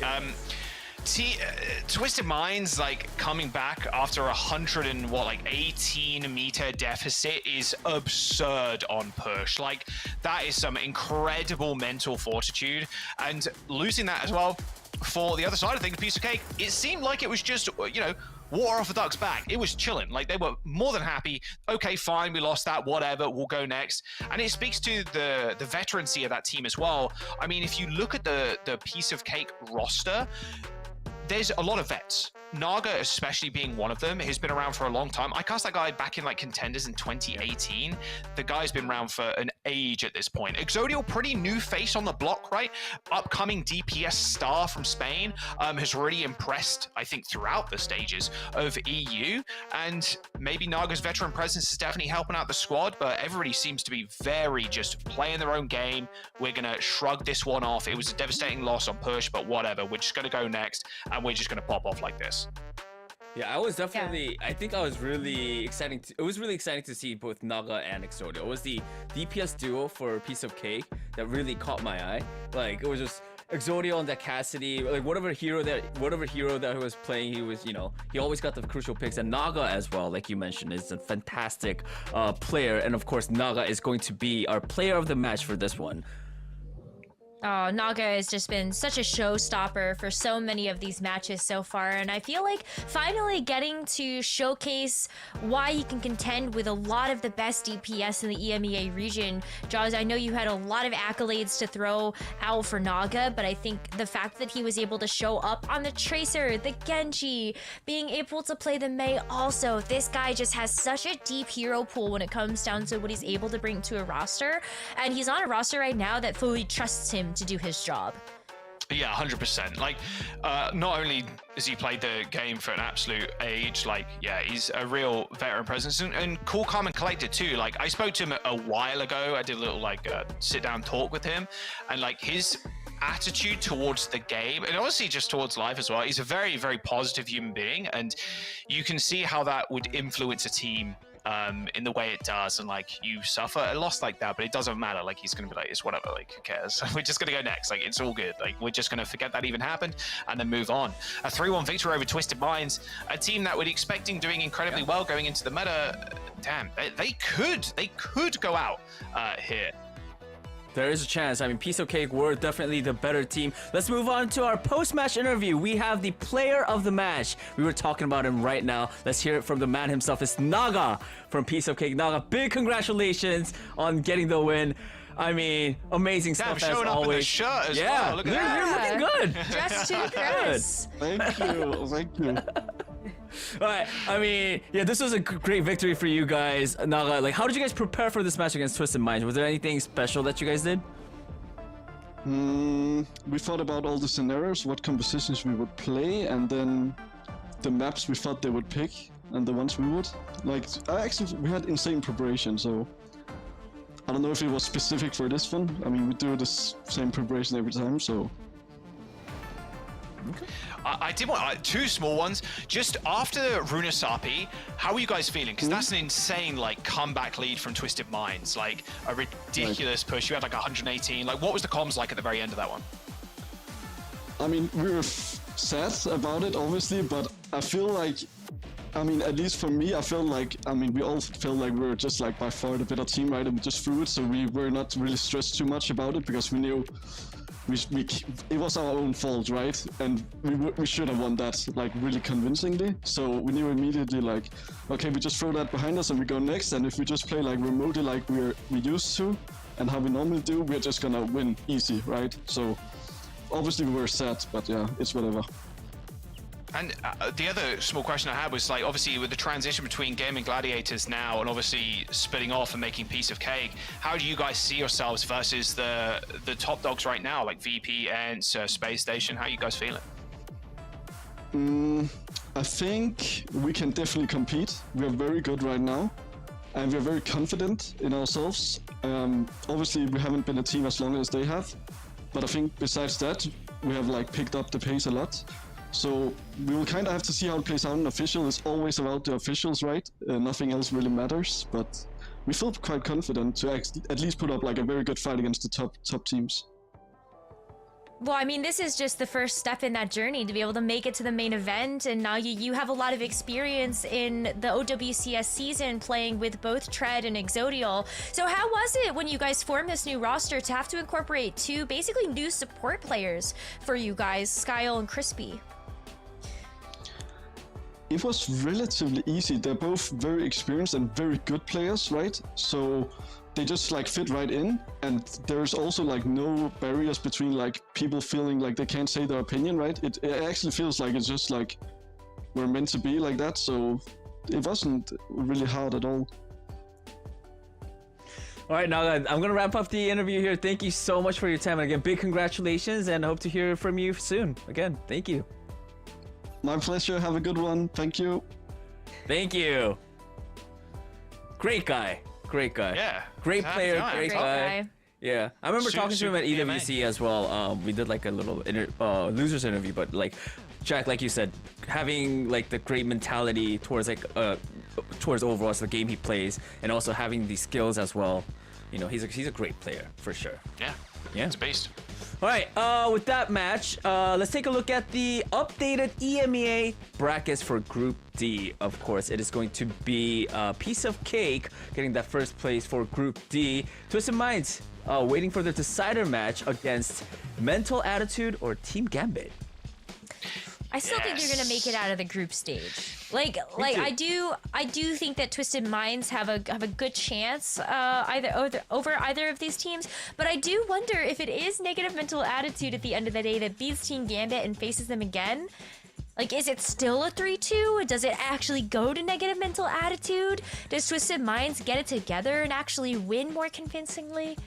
Twisted Minds, like, coming back after 18 meter deficit is absurd on push. Like, that is some incredible mental fortitude, and losing that as well for the other side of things, Piece of Cake, it seemed like it was just, you know, water off a duck's back. It was chilling. Like, they were more than happy. Okay, fine, we lost that, whatever, we'll go next. And it speaks to the veterancy of that team as well. I mean, if you look at the Piece of Cake roster, there's a lot of vets. Naga, especially being one of them, has been around for a long time. I cast that guy back in, like, Contenders in 2018. The guy's been around for an age at this point. Exodial, pretty new face on the block, right? Upcoming DPS star from Spain, has really impressed, I think, throughout the stages of EU. And maybe Naga's veteran presence is definitely helping out the squad, but everybody seems to be very just playing their own game. We're going to shrug this one off. It was a devastating loss on push, but whatever. We're just going to go next, and we're just going to pop off like this. Yeah, I was definitely. I think I was really exciting. It was really exciting to see both Naga and Exodia. It was the DPS duo for Piece of Cake that really caught my eye. Like, it was just Exodia and that Cassidy. Like, whatever hero that he was playing, he was, you know, he always got the crucial picks. And Naga as well, like you mentioned, is a fantastic player. And of course, Naga is going to be our player of the match for this one. Oh, Naga has just been such a showstopper for so many of these matches so far, and I feel like finally getting to showcase why he can contend with a lot of the best DPS in the EMEA region. Jaws, I know you had a lot of accolades to throw out for Naga, but I think the fact that he was able to show up on the Tracer, the Genji, being able to play the Mei also, this guy just has such a deep hero pool when it comes down to what he's able to bring to a roster, and he's on a roster right now that fully trusts him to do his job. Yeah, 100%. Like, not only has he played the game for an absolute age, like, yeah, he's a real veteran presence, and cool, calm, and collected too. Like, I spoke to him a while ago. I did a little, like, sit-down talk with him, and, like, his attitude towards the game, and honestly just towards life as well, he's a very, very positive human being, and you can see how that would influence a team in the way it does. And, like, you suffer a loss like that, but it doesn't matter. Like, he's gonna be like, it's whatever, like, who cares? We're just gonna go next. Like, it's all good. Like, we're just gonna forget that even happened and then move on. A 3-1 victory over Twisted Minds, a team that we're expecting doing incredibly well going into the meta. Damn, they could go out here. There is a chance. I mean, Piece of Cake were definitely the better team. Let's move on to our post-match interview. We have the player of the match. We were talking about him right now. Let's hear it from the man himself. It's Naga from Piece of Cake. Naga, big congratulations on getting the win. I mean, amazing Damn, stuff as showing up in the always. shirt as Yeah, well. Look at that. you're looking good. Dressed to impress. Thank you. Thank you. All right. I mean, yeah, this was a great victory for you guys. Naga, like, how did you guys prepare for this match against Twisted Minds? Was there anything special that you guys did? We thought about all the scenarios, what compositions we would play, and then the maps we thought they would pick, and the ones we would. Like, actually, we had insane preparation, so I don't know if it was specific for this one. I mean, we do this same preparation every time, so. I did want two small ones. Just after Runasapi, how are you guys feeling? Because that's an insane like comeback lead from Twisted Minds, like a ridiculous push. You had like 118. Like, what was the comms like at the very end of that one? I mean, we were sad about it, obviously, but I feel like, I mean, at least for me, I felt like, I mean, we all felt like we were just like by far the better team, right? And we just threw it, so we were not really stressed too much about it because we knew it was our own fault, right? And we should have won that like really convincingly. So we knew immediately like, okay, we just throw that behind us and we go next. And if we just play like remotely like we used to and how we normally do, we're just gonna win easy, right? So obviously we were sad, but yeah, it's whatever. And the other small question I had was like, obviously with the transition between Gaming Gladiators now and obviously splitting off and making Piece of Cake, how do you guys see yourselves versus the top dogs right now, like VP, Ents, Space Station? How are you guys feeling? I think we can definitely compete. We are very good right now, and we are very confident in ourselves. Obviously, we haven't been a team as long as they have, but I think besides that, we have like picked up the pace a lot. So we will kind of have to see how it plays out in official. It's always about the officials, right? Nothing else really matters, but we feel quite confident to at least put up like a very good fight against the top teams. Well, I mean, this is just the first step in that journey to be able to make it to the main event, and now you have a lot of experience in the OWCS season playing with both Tread and Exodial. So how was it when you guys formed this new roster to have to incorporate two basically new support players for you guys, Skyle and Crispy? It was relatively easy. They're both very experienced and very good players, right? So they just like fit right in, and there's also like no barriers between like people feeling like they can't say their opinion, right? It actually feels like it's just like we're meant to be like that, so it wasn't really hard at all. All right, now I'm going to wrap up the interview here. Thank you so much for your time. And again, big congratulations, and hope to hear from you soon. Again, thank you. My pleasure. Have a good one. Thank you. Thank you. Great guy. Great guy. Yeah. Great player. Great guy. Yeah. I remember talking to him at super EWC as well. We did like a little losers interview, but like Jack, like you said, having like the great mentality towards like towards Overwatch, the game he plays, and also having these skills as well. You know, he's a great player for sure. Yeah. Yeah. It's a beast. All right, with that match, let's take a look at the updated EMEA brackets for Group D. Of course, it is going to be Piece of Cake getting that first place for Group D. Twisted Minds waiting for the decider match against Mental Attitude or Team Gambit. I still think they're gonna make it out of the group stage. Like I do think that Twisted Minds have a good chance over either of these teams. But I do wonder if it is Negative Mental Attitude at the end of the day that beats Team Gambit and faces them again. Like, is it still a 3-2? Does it actually go to Negative Mental Attitude? Does Twisted Minds get it together and actually win more convincingly?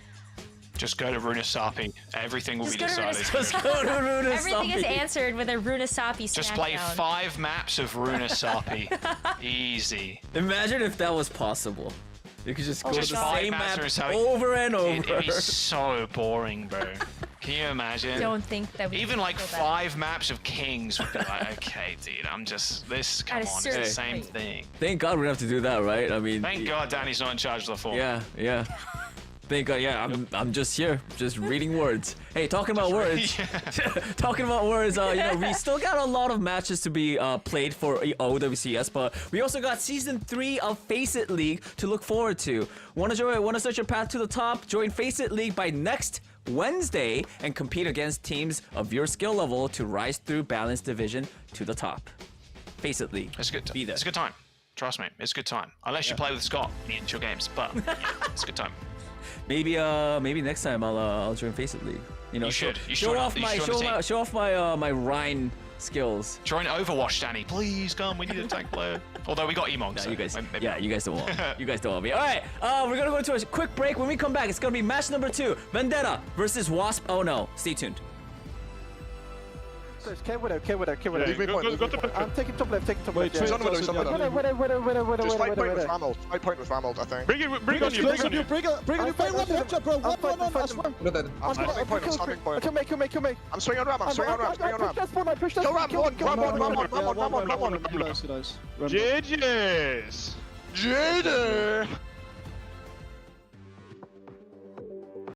Just go to Runasapi. Everything will be decided. Just go to Runasapi. Everything is answered with a Runasapi smackdown. Just play 5 maps of Runasapi. Easy. Imagine if that was possible. You could just go to the same map Runasapi. over and over. It'd be so boring, bro. Can you imagine? Don't think that we even can like go back. 5 maps of Kings would be like, okay, dude, come on, it's the same thing. Thank God we don't have to do that, right? I mean, Thank God Danny's not in charge of the form. Yeah. think, yeah, I'm just here, just reading words. Hey, talking about words, talking about words, you know, we still got a lot of matches to be played for OWCS, but we also got Season 3 of Face It League to look forward to. Want to search your path to the top? Join Face It League by next Wednesday and compete against teams of your skill level to rise through balanced division to the top. Face It League. It's good. Be there. It's a good time. Trust me, it's a good time. Unless you play with Scott in the initial games, but yeah, it's a good time. Maybe next time I'll join Face It League. You know, You should. show off my Rhine skills. Join Overwatch, Danny. Please come. We need a tank player. Although we got Emog. No, So you guys, maybe you guys don't want. You guys don't want me. All right, we're gonna go into a quick break. When we come back, it's gonna be match number 2: Vendetta versus Wasp. Oh no, stay tuned. K Widow. Leave me point. I'm taking top left, Wait, he's on Widow, he's on Widow. Widow. Just fight point with Ramel. Fight point with Ramel, I think. Bring on you. Bring on you. Bro. I'm Stopping point, stopping point. Kill me. I'm swinging on Ram, I'm swinging on Ram, swinging on Ram. I push that Kill Ram, Ram on. JJ's. Jada!